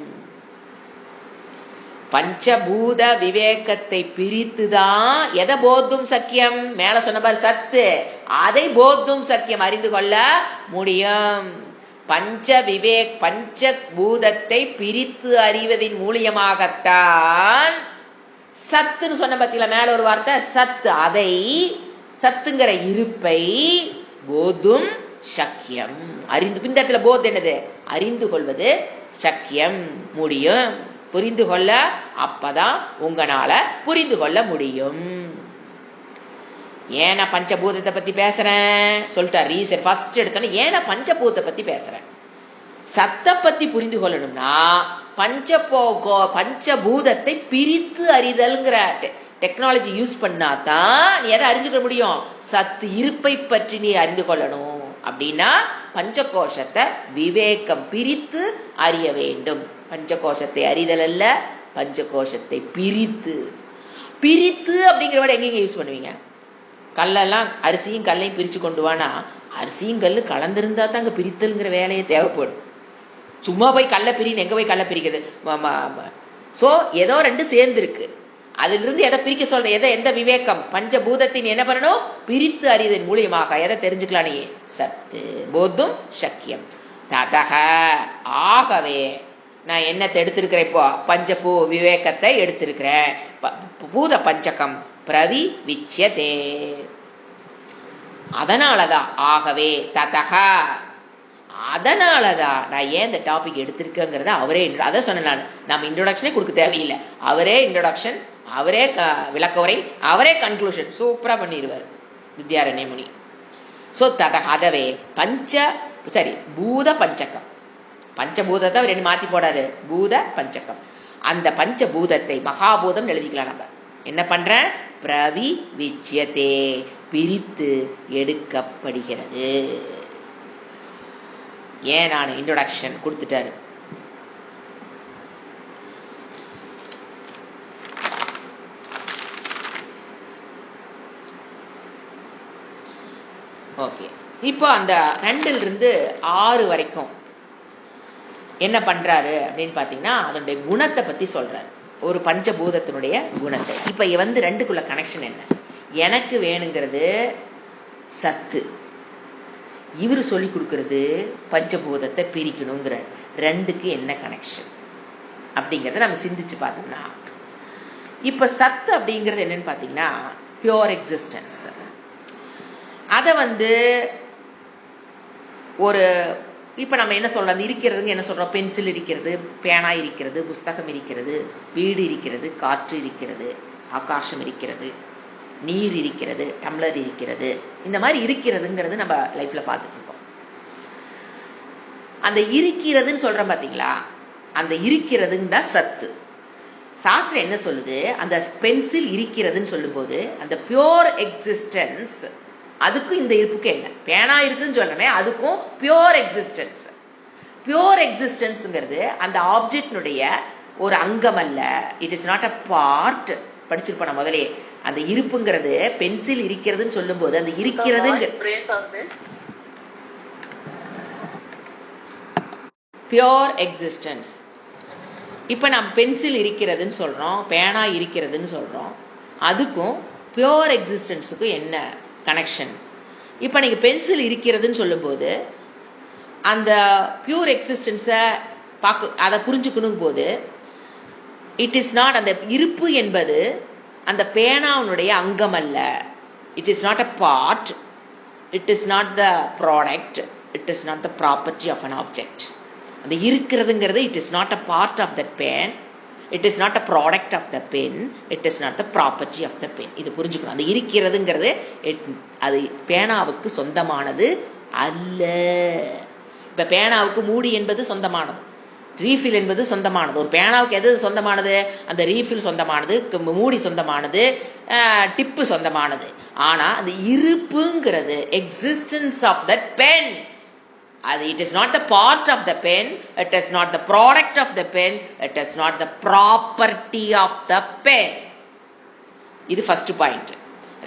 பஞ்சபூத விவேகத்தை பிரித்துதான் எதை போதும் சக்கியம், மேல சொன்ன பாரு சத்து, அதை போதும் சக்கியம் அறிந்து கொள்ள முடியும். பஞ்சபூதத்தை பிரித்து அறிவதின் மூலியமாகத்தான் சத்துன்னு சொன்ன பத்தியில மேல ஒரு வார்த்தை சத்து, அதை சத்துங்கிற இருப்பை போதும் சக்கியம் அறிந்து. இந்த இடத்துல போத் என்னது? அறிந்து கொள்வது. சக்கியம் முடியும், புரிந்து கொள்ள. அப்பதான் உங்களால புரிந்து கொள்ள முடியும். ஏன் நான் பஞ்சபூதத்தை பத்தி பேசுறேன் சொல்லிட்டார் ரீசன். ஃபர்ஸ்ட் எடுத்தோன்னா ஏன் நான் பஞ்சபூதத்தை பத்தி பேசுறேன், சத்தை பத்தி புரிந்து கொள்ளணும்னா பஞ்சபூதத்தை பிரித்து அறிதல்ங்கிற டெக்னாலஜி யூஸ் பண்ணாதான் நீ எதை அறிஞ்சுக்க முடியும்? சத்து இருப்பை பற்றி நீ அறிந்து கொள்ளணும். அப்படின்னா பஞ்சகோஷத்தை விவேகம் பிரித்து அறிய வேண்டும். பஞ்சகோஷத்தை அறிதல் அல்ல, பஞ்சகோஷத்தை பிரித்து. பிரித்து அப்படிங்கிற விட எங்கெங்க யூஸ் பண்ணுவீங்க? கல்லெல்லாம் அரிசியும் கல்லையும் பிரிச்சு கொண்டு வானா, அரிசியும் கல்லு கலந்திருந்தா தான் அங்க பிரித்தல்ங்கிற வேலையே தேவைப்படும். சும்மா போய் கல்லை பிரின்னு எங்க போய் கல்லை பிரிக்கிறது? சோ ஏதோ ரெண்டு சேர்ந்து இருக்கு, அதுல இருந்து எதை பிரிக்க சொல்ற? எந்த விவேகம்? பஞ்சபூதத்தின் என்ன பண்ணணும்? பிரித்து அறிதன் மூலியமாக எதை தெரிஞ்சுக்கலாம்? நீ சத்து போதும் சக்கியம் ததக. ஆகவே நான் என்னத்தை எடுத்திருக்கிறேன்? இப்போ பஞ்சபூ விவேகத்தை எடுத்திருக்கிறேன். பூத பஞ்சகம் பிரவி விச்சியதே. அதனாலதான் ஆகவே ததக, அதனாலதான் நான் ஏன் இந்த டாபிக் எடுத்திருக்கேங்கிறத அவரே அதை சொன்ன. நம்ம இன்ட்ரோடக்ஷனே கொடுக்க தேவையில்லை, அவரே இன்ட்ரோடக்ஷன், அவரே விளக்கவுரை, அவரே கன்க்ளூஷன் சூப்பரா பண்ணிடுவார் வித்யாரண்ய முனி. சோ ததக அதவே பூத பஞ்சகம். பஞ்சபூதத்தை அவர் என்ன மாத்தி போடாது, பூத பஞ்சகம். அந்த பஞ்சபூதத்தை மகாபூதம் எழுதிக்கலாம். நம்ம என்ன பண்ற? பிரவி விச்சியதே, பிரித்து எடுக்கப்படுகிறது. ஏன் நான் இன்ட்ரோடக்ஷன் கொடுத்துட்டாரு. ஓகே, இப்போ அந்த 2 இருந்து 6 வரைக்கும் என்ன பண்றாரு அப்படின்னு பாத்தீங்கன்னா அதனுடைய குணத்தை பத்தி சொல்றாரு. ஒரு பஞ்சபூதத்தினுடைய குணத்தை. இப்ப 2க்குள்ள கனெக்ஷன் என்ன? எனக்கு வேணுங்கிறது சத்து, இவரு சொல்லி கொடுக்கறது பஞ்சபூதத்தை பிரிக்கணுங்கிற. 2க்கு என்ன கனெக்ஷன் அப்படிங்கறத நம்ம சிந்திச்சு பார்த்தோம்னா, இப்ப சத்து அப்படிங்கிறது என்னன்னு பாத்தீங்கன்னா பியூர் எக்ஸிஸ்டன்ஸ். அத ஒரு இப்ப நம்ம என்ன சொல்றோம்? இருக்கிறதுங்க என்ன சொல்றோம்? பென்சில் இருக்கிறது, பேனா இருக்கிறது, புஸ்தகம் இருக்கிறது, வீடு இருக்கிறது, காற்று இருக்கிறது, ஆகாசம் இருக்கிறது, நீர் இருக்கிறது, டம்ளர் இருக்கிறது. இந்த மாதிரி இருக்கிறதுங்கிறது நம்ம லைஃப்ல பார்த்துட்டு இருக்கோம். அந்த இருக்கிறதுன்னு சொல்றோம் பாத்தீங்களா, அந்த இருக்கிறதுன்னு தான் சத்து. சாஸ்திரம் என்ன சொல்லுது? அந்த பென்சில் இருக்கிறதுன்னு சொல்லும் போது அந்த பியூர் எக்ஸிஸ்டன்ஸ், அதுக்கும் இந்த இருப்புக்கு என்ன? பேனா இருக்குன்னு சொல்றமே, அதுக்கும் பியூர் எக்ஸிஸ்டன்ஸ். பியூர் எக்ஸிஸ்டன்ஸ்ங்கிறது அந்த ஆப்ஜெக்டினுடைய ஒரு அங்கம் அல்ல. It is not a part. படிச்சிருப்போம் நான் முதலே. அந்த இருப்புங்கிறது பென்சில் இருக்கிறதுன்னு சொல்லும் போது அந்த இருக்கிறது பியூர் எக்ஸிஸ்டன்ஸ். இப்ப நாம் பென்சில் இருக்கிறதுன்னு சொல்றோம், பேனா இருக்கிறதுன்னு சொல்றோம், அதுக்கும் பியூர் எக்ஸிஸ்டன்ஸுக்கும் என்ன கனெக்ஷன்? இப்ப நீங்க பென்சில் இருக்கிறதுன்னு சொல்லும் போது அந்த பியூர் எக்ஸிஸ்டன்ஸை அதை புரிஞ்சுக்கணும் போது இட் இஸ் நாட், அந்த இருப்பு என்பது அந்த பேனாவுடைய அங்கம் அல்ல. It is not a part, it is not the product, it is not the property of an object. அந்த இருக்கிறதுங்கிறது it is not a part of that pen, it is not a product of the pen, it is not the property of the pen. இது புரிஞ்சுக்கணும். அந்த இருக்கிறதுங்கிறது அது பேனாவுக்கு சொந்தமானது அல்ல. இப்ப பேனாவுக்கு மூடி என்பது சொந்தமானது, ரீஃபில் என்பது சொந்தமானது. ஒரு பேனாவுக்கு எது சொந்தமானது? அந்த ரீஃபில் சொந்தமானது, மூடி சொந்தமானது, டிப்பு சொந்தமானது. ஆனா அந்த இருப்புங்கிறது எக்ஸிஸ்டன்ஸ் ஆஃப் தட் பென், அது it is not the part of the pen, it is not the product of the pen, it is not the property of the pen. இது ஃபர்ஸ்ட் பாயிண்ட்.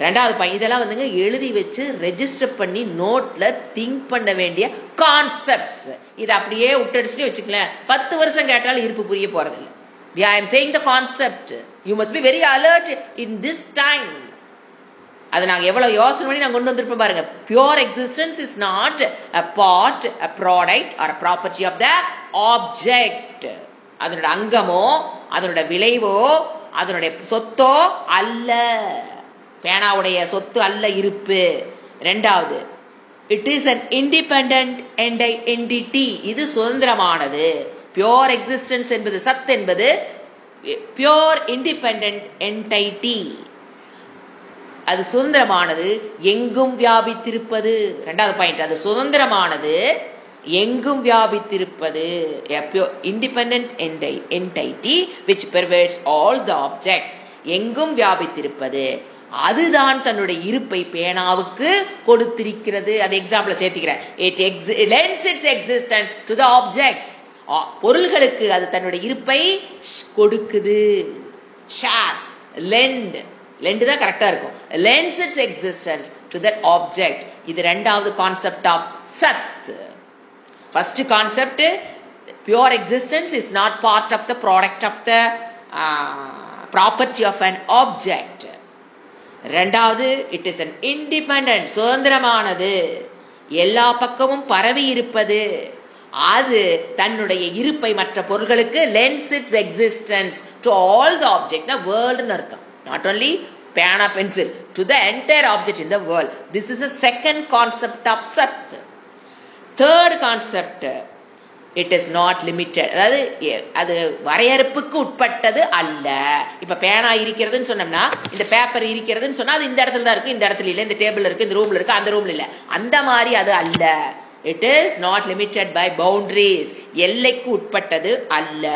ரெண்டாவது point, இதெல்லாம் வந்துங்க எழுதி வச்சு register பண்ணி நோட்ல think பண்ண வேண்டிய கான்செப்ட்ஸ். இது அப்படியே விட்டடிச்சுட்டு வச்சுக்கலாம், 10 வருஷம் கேட்டாலும் இருப்பு புரிய போறதில்லை. I am saying the concept. You must be very alert in this time. அது நாங்க எவ்வளவு யோசனை பண்ணி நாங்க கொண்டு வந்திருப்போம் பாருங்க. Pure existence is not a part, a product or a property of the object. அதனோட அங்கமோ அதனோட விளைவோ அதனுடைய சொத்தோ அல்ல. பேனாவுடைய சொத்து அல்ல இருப்பு. ரெண்டாவது, it is an independent entity. இது சுதந்திரமானது. பியூர் எக்ஸிஸ்டன்ஸ் என்பது, சத் என்பது பியூர் இண்டிபெண்டன்ட் என்டைட்டி. அது சுதந்திரமானது, எங்கும் வியாபித்திருப்பது. ரெண்டாவது பாயிண்ட், அது சுதந்திரமானது, எங்கும் வியாபித்திருப்பது. Independent entity which pervades all the objects. எங்கும் வியாபித்திருப்பது, அதுதான் தன்னுடைய இருப்பை பேனாவுக்கு கொடுத்திருக்கிறது. அது எக்ஸாம்பிள் சேர்த்துக்கிறேன். It lends its existence to the objects. பொருள்களுக்கு அது தன்னுடைய இருப்பை கொடுக்குது. ஷாஸ், lend தான் கரெக்டா இருக்கும். lends its existence to that object. இது ரெண்டாவது கான்செப்ட் ஆஃப் சத். First concept, pure existence is not part of the product of the property of an object. ரெண்டாவது, இட் இஸ் an independent, சுதந்திரமானது, எல்லா பக்கமும் பரவி இருப்பது. அது தன்னுடைய இருப்பை மற்ற பொருள்களுக்கு lends its existence to all the object. world னு அர்த்தம். Not only பேனா pencil, to the entire object in the world. This is the second concept of Sat. Third concept, it is not limited. அதாவது அது வரையறுப்புக்கு உட்பட்டது அல்ல. இப்ப பேனா இருக்கிறதுன்னு சொன்னோம்னா, இந்த பேப்பர் இருக்கிறதுன்னு சொன்னா அது இந்த இடத்துல தான் இருக்கு, இந்த இடத்துல இல்ல, இந்த டேபிள் இருக்கு, இந்த ரூம்ல இருக்கு, அந்த ரூம்ல இல்ல. அந்த மாதிரி அது அல்ல. It is not limited by boundaries. எல்லைக்கு உட்பட்டது அல்ல.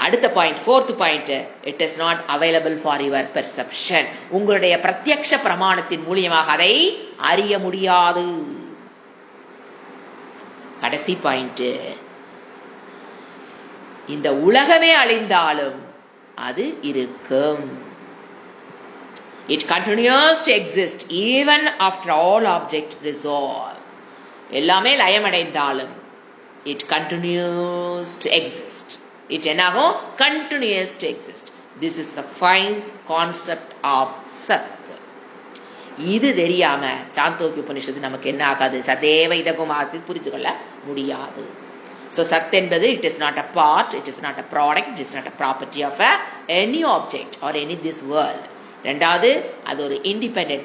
அடுத்த point, fourth point, it is not available for your perception. உங்களுடைய பிரத்யக்ஷ பிரமாணத்தின் மூலியமாக அதை அறிய முடியாது. கடைசி பாயிண்ட், இந்த உலகமே அழிந்தாலும் அது இருக்கும். It continues to exist even after all objects dissolve. எல்லாமே லயமடைந்தாலும் it continues to exist. It என்னாகும்? Continues to exist. This is the fine concept of Sat. இது தெரியாம சாந்தோக்கிய உபனிஷத்து நமக்கு என்ன ஆகாது? சதேவ இதகும் ஆசித் புரிந்து கொள்ள முடியாது. So Sat என்பது, it is not a part, it is not a product, it is not a property of any object or any this world. ரெண்டாவது, அது ஒரு independent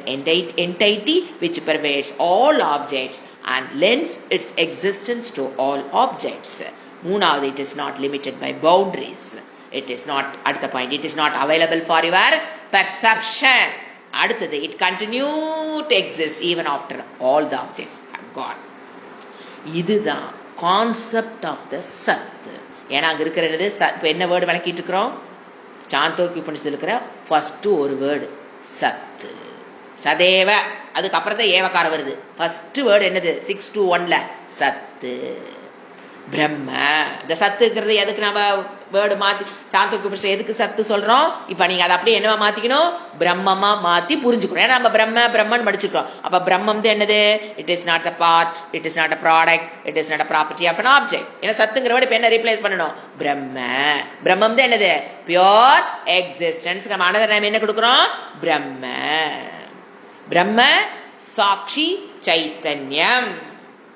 entity which pervades all objects and lends its existence to all objects. மூணாவது, it is not limited by boundaries. It is not, அடுத்த point, it is not available for your perception. அடுத்தது, it continues to exist even after all the objects have gone. இதுதான் concept of the சத். ஏன்னா அங்க இருக்கிறது இப்ப என்ன word விளக்கிட்டு இருக்கிறோம்? சாந்தோக்கிய உபனிஷத்தில் இருக்கிற ஃபர்ஸ்ட் ஒரு வேர்டு சத்து, சதேவ. அதுக்கப்புறம் தான் ஏவக்கார வருது. ஃபர்ஸ்ட் வேர்டு என்னது? 6-1ல சத்து, பிரம்ம. இந்த சத்துக்கிறது எதுக்கு நம்ம வேர்டு மாத்தி சாந்தோக்கிய உபனிஷத்து எதுக்கு சத்து சொல்றோம்? இப்ப நீங்க அதை அப்படியே என்னவா மாத்திக்கணும்? பிரம்மமா மாத்தி புரிஞ்சுக்கணும். ஏன்னா நம்ம பிரம்மன் படிச்சுக்கிறோம். அப்ப பிரம்மம் என்னது? It is not a part, it is not a product, it is not a property of an object. ஏன்னா சத்துங்கிற வேர்டு இப்ப என்ன ரீப்ளேஸ் பண்ணணும்? பிரம்ம. பிரம்மம் என்னது? Pure existence. நம்ம அனதர் நேம் என்ன கொடுக்கிறோம்? பிரம்ம. பிரம்ம சாட்சி சைத்தன்யம்.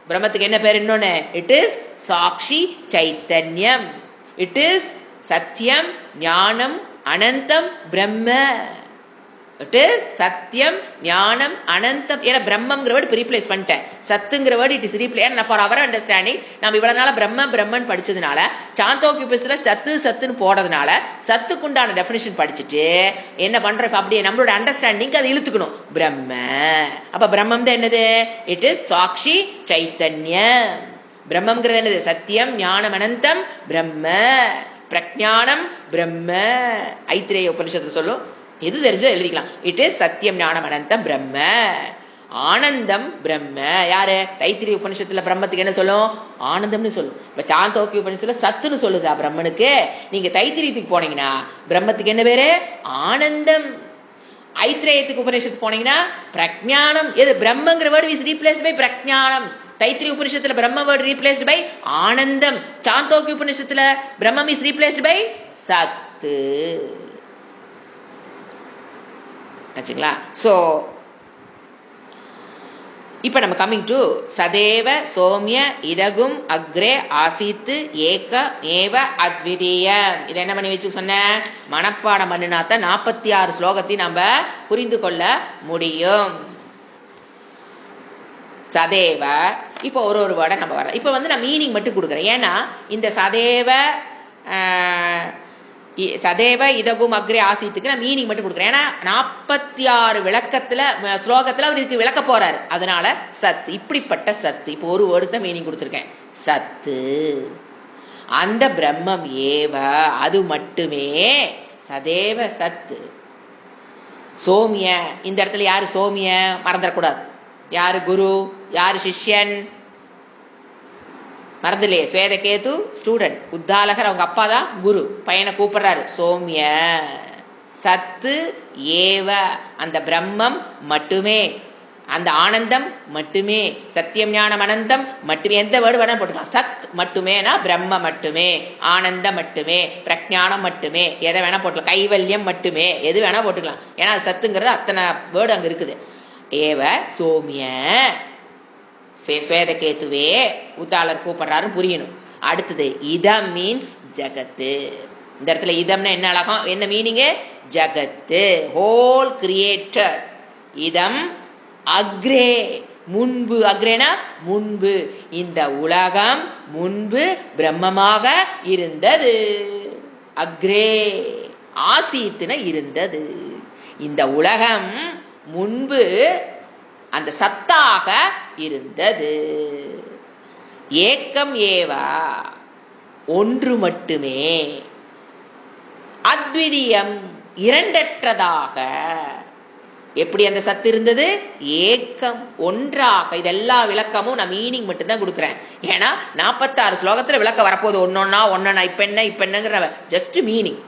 பிரம்மத்துக்கு என்ன பேர் இன்னொன்னு? இட் இஸ் சாட்சி சைத்தன்யம். இட் இஸ் சத்தியம், ஞானம், அனந்தம், பிரம்ம. இட் இஸ் சத்தியம் ஞானம் அனந்தம். ஏன்னா பிரம்மங்கிற வேர்டு ரீப்ளேஸ் பண்ணிட்டேன், சத்துங்கிற word it is replace. For our understanding நம்ம இவ்வளவு நாள பிரம்மன் படிச்சதுனால சாந்தோக்கியபனிஷத்துல சத்துன்னு போடுறதுனால சத்துக்குண்டான டெபினிஷன் படிச்சுட்டு என்ன பண்ற, அப்படியே நம்மளோட அண்டர்ஸ்டாண்டிங் அதை இழுத்துக்கணும். பிரம்ம அப்ப பிரம்மம் தான் என்னது? இட் இஸ் சாட்சி சைத்தன்யம். பிரம்மங்கிறது என்னது? சத்தியம் ஞானம் அனந்தம் பிரம்ம. பிரஜானம் பிரம்ம. ஐத்திரேய உபனிஷத்துல சொல்லும், எது தெரிஞ்சோ எழுதிக்கலாம். இட் இஸ் சத்தியம் ஞானம் அனந்தம் பிரம்ம. ஆனந்தம் பிரம்ம. யாரு? தைத்திரிய உபனிஷத்துல பிரம்மத்துக்கு என்ன சொல்லும்? ஆனந்தம்னு சொல்லும். இப்ப சாந்தோக்கிய உபனிஷத்துல சத்துன்னு சொல்லுதா பிரம்மனுக்கு? நீங்க தைத்திரியத்துக்கு போனீங்கன்னா பிரம்மத்துக்கு என்ன பேரு? ஆனந்தம். ஐத்திரேயத்துக்கு உபநிஷத்துக்கு போனீங்கன்னா பிரஜானம். எது? பிரம்மங்கிற வேர்டு இஸ் ரீப்ளேஸ்ட் பை பிரஜானம். தைத்திரிய உபனிஷத்துல பிரம்ம வேர்டு ரீப்ளேஸ்ட் பை ஆனந்தம். சாந்தோக்கிய உபனிஷத்துல பிரம்மம் இஸ் ரீப்ளேஸ்ட் பை சத்து. ஆச்சுங்களா? சோ இப்ப நம்ம கம்மிங் டு சதேவ சோமிய இடகும் அக்ரே ஆசித்து ஏக ஏவ அத்விதீயம். இதை என்ன பண்ணி வச்சு சொன்ன? மனப்பாடம் பண்ணினாத்த 46 ஸ்லோகத்தை நம்ம புரிந்து கொள்ள முடியும். சதேவ இப்ப ஒரு வேர்டை நம்ம வர இப்ப நான் மீனிங் மட்டும் கொடுக்குறேன். ஏன்னா இந்த சதேவ இதகும் அக்ரே ஆசித்துக்கு நான் மீனிங் மட்டும் கொடுக்குறேன். ஏன்னா 46 விளக்கத்துல ஸ்லோகத்துல அவர் இதுக்கு விளக்க போறாரு. அதனால சத்து, இப்படிப்பட்ட சத்து. இப்போ ஒரு வேர்டுக்கு தான் மீனிங் கொடுத்துருக்கேன். சத்து அந்த பிரம்மம் ஏவ, அது மட்டுமே. சதேவ சத்து சோமிய. இந்த இடத்துல யாரு சோமிய? மறந்துடக்கூடாது. யாரு குரு, யாரு சிஷ்யன்? மறந்துலையே, ஸ்வேதகேது ஸ்டூடெண்ட், உத்தாலகர் அவங்க அப்பா தான் குரு. பையனை கூப்பிடுறாரு சோமிய. சத்து ஏவ அந்த பிரம்மம் மட்டுமே, அந்த ஆனந்தம் மட்டுமே, சத்தியம் ஞானம் அனந்தம் மட்டுமே. எந்த வேர்டு வேணா போட்டுக்கலாம். சத் மட்டுமேனா பிரம்ம மட்டுமே, ஆனந்தம் மட்டுமே, பிரஜானம் மட்டுமே, எதை வேணா போட்டுக்கலாம். கைவல்யம் மட்டுமே, எது வேணா போட்டுக்கலாம். ஏன்னா சத்துங்கிறது அத்தனை வேர்டு அங்க இருக்குது. ஏவ சோமிய ஸ்வேதகேத்துவே உத்தாளர் கூப்பிடுறாரு புரியணும். அடுத்தது இதம் மீன்ஸ் ஜகத்து. இந்த இடத்துல இதம்னா என்ன அழகம், என்ன மீனிங்? ஜகத்து, ஹோல் கிரியேட்டர். இதம் அக்ரே முன்பு, அக்ரேனா முன்பு. இந்த உலகம் முன்பு பிரம்மமாக இருந்தது. அக்ரே ஆசீத்துன இருந்தது. இந்த உலகம் முன்பு அந்த சத்தாக இருந்தது. ஏக்கம் ஏவா ஒன்று மட்டுமே. அத்விதீயம் இரண்டற்றதாக. எப்படி அந்த சத்து இருந்தது? ஏக்கம் ஒன்றாக. இதெல்லா விளக்கமும் நான் மீனிங் மட்டும் தான் கொடுக்குறேன். ஏன்னா 46 ஸ்லோகத்துல விளக்க வரப்போது ஒன்னொன்னா இப்ப என்னங்கிற ஜஸ்ட் மீனிங்.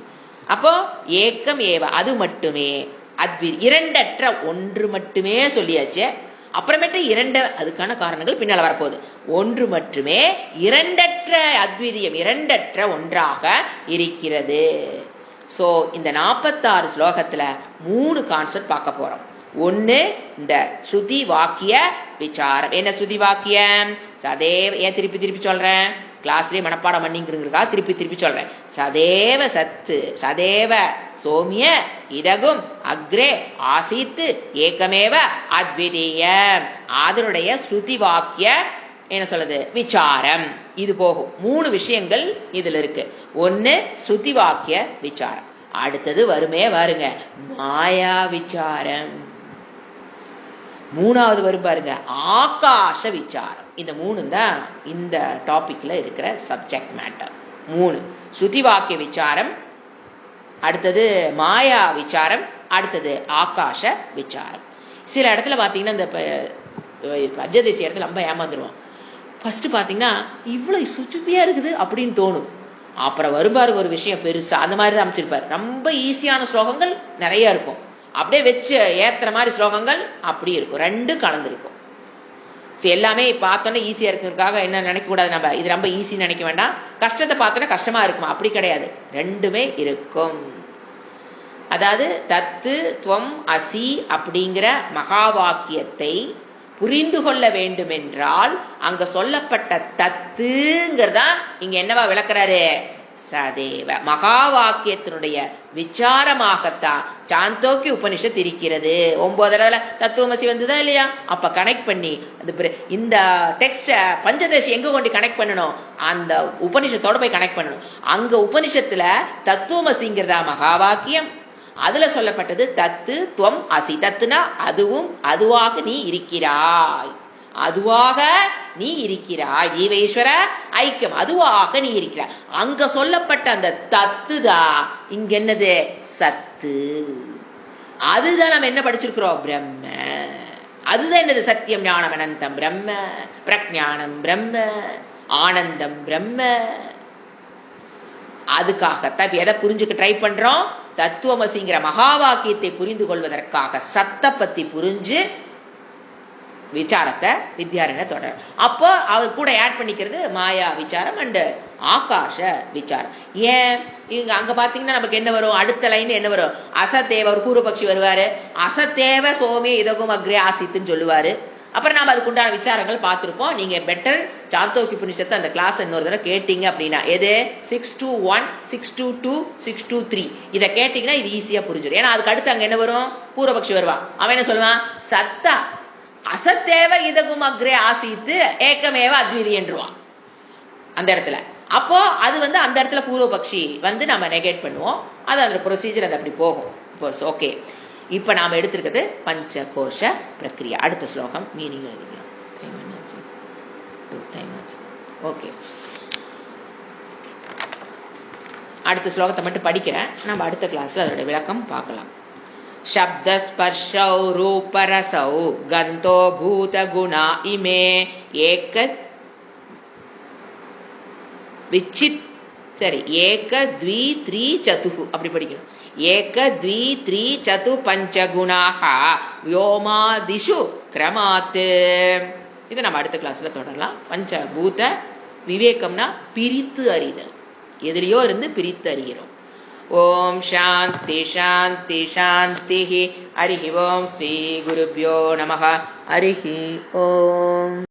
அப்போ ஏக்கம் ஏவ அது மட்டுமே. இரண்டற்ற ஒன்று மட்டுமே சொல்லியாச்சு. அப்புறமேட்டு இரண்டு, அதுக்கான காரணங்கள் பின்னால வரப்போகுது. ஒன்று மட்டுமே, இரண்டற்ற அத்விதீயம், இரண்டற்ற ஒன்றாக இருக்கிறது. சோ இந்த 46 ஸ்லோகத்துல 3 கான்செப்ட் பார்க்க போறோம். ஒன்னு இந்த ஸ்ருதி வாக்கிய விசாரம். என்ன ஸ்ருதி வாக்கியம்? சதேவ. ஏன் திருப்பி சொல்றேன்? கிளாஸ்லயே மனப்பாடம் பண்ணிங்கிறதுக்கா திருப்பி சொல்றேன். சதேவ சத்து, சதேவ சோமிய இதகும் அக்ரே ஆசித்து ஏகமேவ அத்விதீயம். அதனுடைய ஸ்ருதி வாக்கிய என்ன சொல்லுது? விசாரம். இது போகும். 3 விஷயங்கள் இதுல இருக்கு. ஒன்னு ஸ்ருதி வாக்கிய விசாரம். அடுத்தது வருங்க மாயா விசாரம். 3வது வரும் பாருங்க ஆகாச விசாரம். இந்த 3 தான் இந்த டாபிக்ல இருக்கிற சப்ஜெக்ட் மேட்டர். 3 ஸ்ருதி வாக்கிய விசாரம், அடுத்தது மாயா விசாரம், அடுத்தது ஆகாச விசாரம். சில இடத்துல பாத்தீங்கன்னா இந்த பஞ்சதேசி இடத்துல ரொம்ப ஏமாந்துருவோம். ஃபர்ஸ்ட் பாத்தீங்கன்னா இவ்வளவு சுச்சுப்பியா இருக்குது அப்படின்னு தோணும். அப்புறம் வருபாரு ஒரு விஷயம் பெருசா அந்த மாதிரி தான் அமைச்சிருப்பாரு. ரொம்ப ஈஸியான ஸ்லோகங்கள் நிறைய இருக்கும், அப்படியே வச்சு ஏத்துற மாதிரி ஸ்லோகங்கள் அப்படி இருக்கும். 2 கலந்துருக்கும். எல்லாமே பார்த்தோன்னே ஈஸியா இருக்கிறதுக்காக என்ன நினைக்க கூடாது, நம்ம இது ரொம்ப ஈஸி நினைக்க வேண்டாம். கஷ்டத்தை பார்த்தோன்னா கஷ்டமா இருக்குமா? அப்படி கிடையாது, 2மே இருக்கும். அதாவது தத்து துவம் அசி அப்படிங்கிற மகா வாக்கியத்தை புரிந்து கொள்ள வேண்டும் என்றால் அங்க சொல்லப்பட்ட தத்துங்கிறதா இங்க என்னவா விளக்குறாரு? சதேவ. மகா வாக்கியத்தினுடைய விசாரமாகத்தான் சாந்தோக்கிய உபனிஷத் இருக்கிறது. 9 தடவை தத்துவமசி வந்ததா இல்லையா? அப்ப கனெக்ட் பண்ணி இந்த டெக்ஸ்ட பஞ்சதசி எங்க கொண்டு கனெக்ட் பண்ணணும்? அந்த உபனிஷத்தோட போய் கனெக்ட் பண்ணணும். அங்க உபனிஷத்துல தத்துவமசிங்கிறதா மகா வாக்கியம். அதுல சொல்லப்பட்டது தத்து துவம் அசி. தத்துனா அதுவும், அதுவாக நீ இருக்கிறாய், அதுவாக நீ இருக்கிறாய். ஜீவேஸ்வர ஐக்கியம், அதுவாக நீ இருக்கிறாய். அங்க சொல்லப்பட்ட அந்த தத்துதா இங்க என்னது? சத்து. அதுதான் நம்ம என்ன படிச்சிருக்கிறோம்? பிரம்ம. அதுதான் என்னது? சத்தியம் ஞானம் அனந்தம் பிரம்ம, பிரஜானம் பிரம்ம, ஆனந்தம் பிரம்ம. அதுக்காகத்தான் எதை புரிஞ்சுக்க ட்ரை பண்றோம்? தத்துவமசிங்கிற மகா வாக்கியத்தை புரிந்து கொள்வதற்காக சத்த பத்தி புரிஞ்சு விசாரத்தை வித்யாரண்ய தொடர். அப்போ அவர் கூட ஆட் பண்ணிக்கிறது மாயா விசாரம் அண்ட் ஆகாஷ விசாரம். ஏன் இங்க அங்க பாத்தீங்கன்னா நமக்கு என்ன வரும்? அடுத்த லைன் என்ன வரும்? அசத்தேவ. ஒரு பூர்வபக்ஷி வருவாரு, அசத்தேவ சோமே இதகும் அக்ரே ஆசித்துன்னு சொல்லுவாரு. அப்புறம் நாம அதுக்குண்டான விசாரங்கள் பார்த்திருப்போம். நீங்க பெட்டர் சாந்தோக்கிய உபனிஷத்தை அந்த கிளாஸ் இன்னொரு தடவை கேட்டீங்க அப்படின்னா, எது 621, 622, 623 இதை கேட்டீங்கன்னா இது ஈஸியா புரிஞ்சிடும். ஏன்னா அதுக்கு அடுத்து அங்க என்ன வரும்? பூர்வபக்ஷி வருவான். அவன் என்ன சொல்லுவான்? சத்தா அசத்தேவ இதகும் அக்ரே ஆசித்து ஏக்கமேவ அத்விதி என்றுவான் அந்த இடத்துல. அப்போ அது அந்த இடத்துல பூர்வபக்ஷி நம்ம நெகேட் பண்ணுவோம். அது அந்த ப்ரொசீஜர் அது அப்படி போகும். ஓகே, இப்ப நாம எடுத்திருக்கிறது பஞ்சகோஷ பிரக்ரியா. அடுத்த ஸ்லோகம் மீனிங் எழுதிக்கலாம். ஓகே, அடுத்த ஸ்லோகத்தை மட்டும் படிக்கிறேன். நம்ம அடுத்த கிளாஸ்ல அதோட விளக்கம் பார்க்கலாம். शब्द स्पर्शौ रूपरसौ गन्धो भूतगुणा इमे एक विचित् சரி ஏக த்வி த்ரீ சதுஹு அப்படி படிக்கணும். ஏக த்வி த்ரீ சது பஞ்சகுணாஹ வியோமாதிஷு கிரமாத். இது நம்ம அடுத்த கிளாஸ்ல தொடரலாம். பஞ்சபூத விவேகம்னா பிரித்து அறிதல். எதிலையோ இருந்து பிரித்து அறிகிறோம். ஓம் சாந்தி சாந்தி சாந்தி. ஹரிஹி ஓம் ஸ்ரீ குருப்யோ நமஹ. ஹரிஹி ஓம்.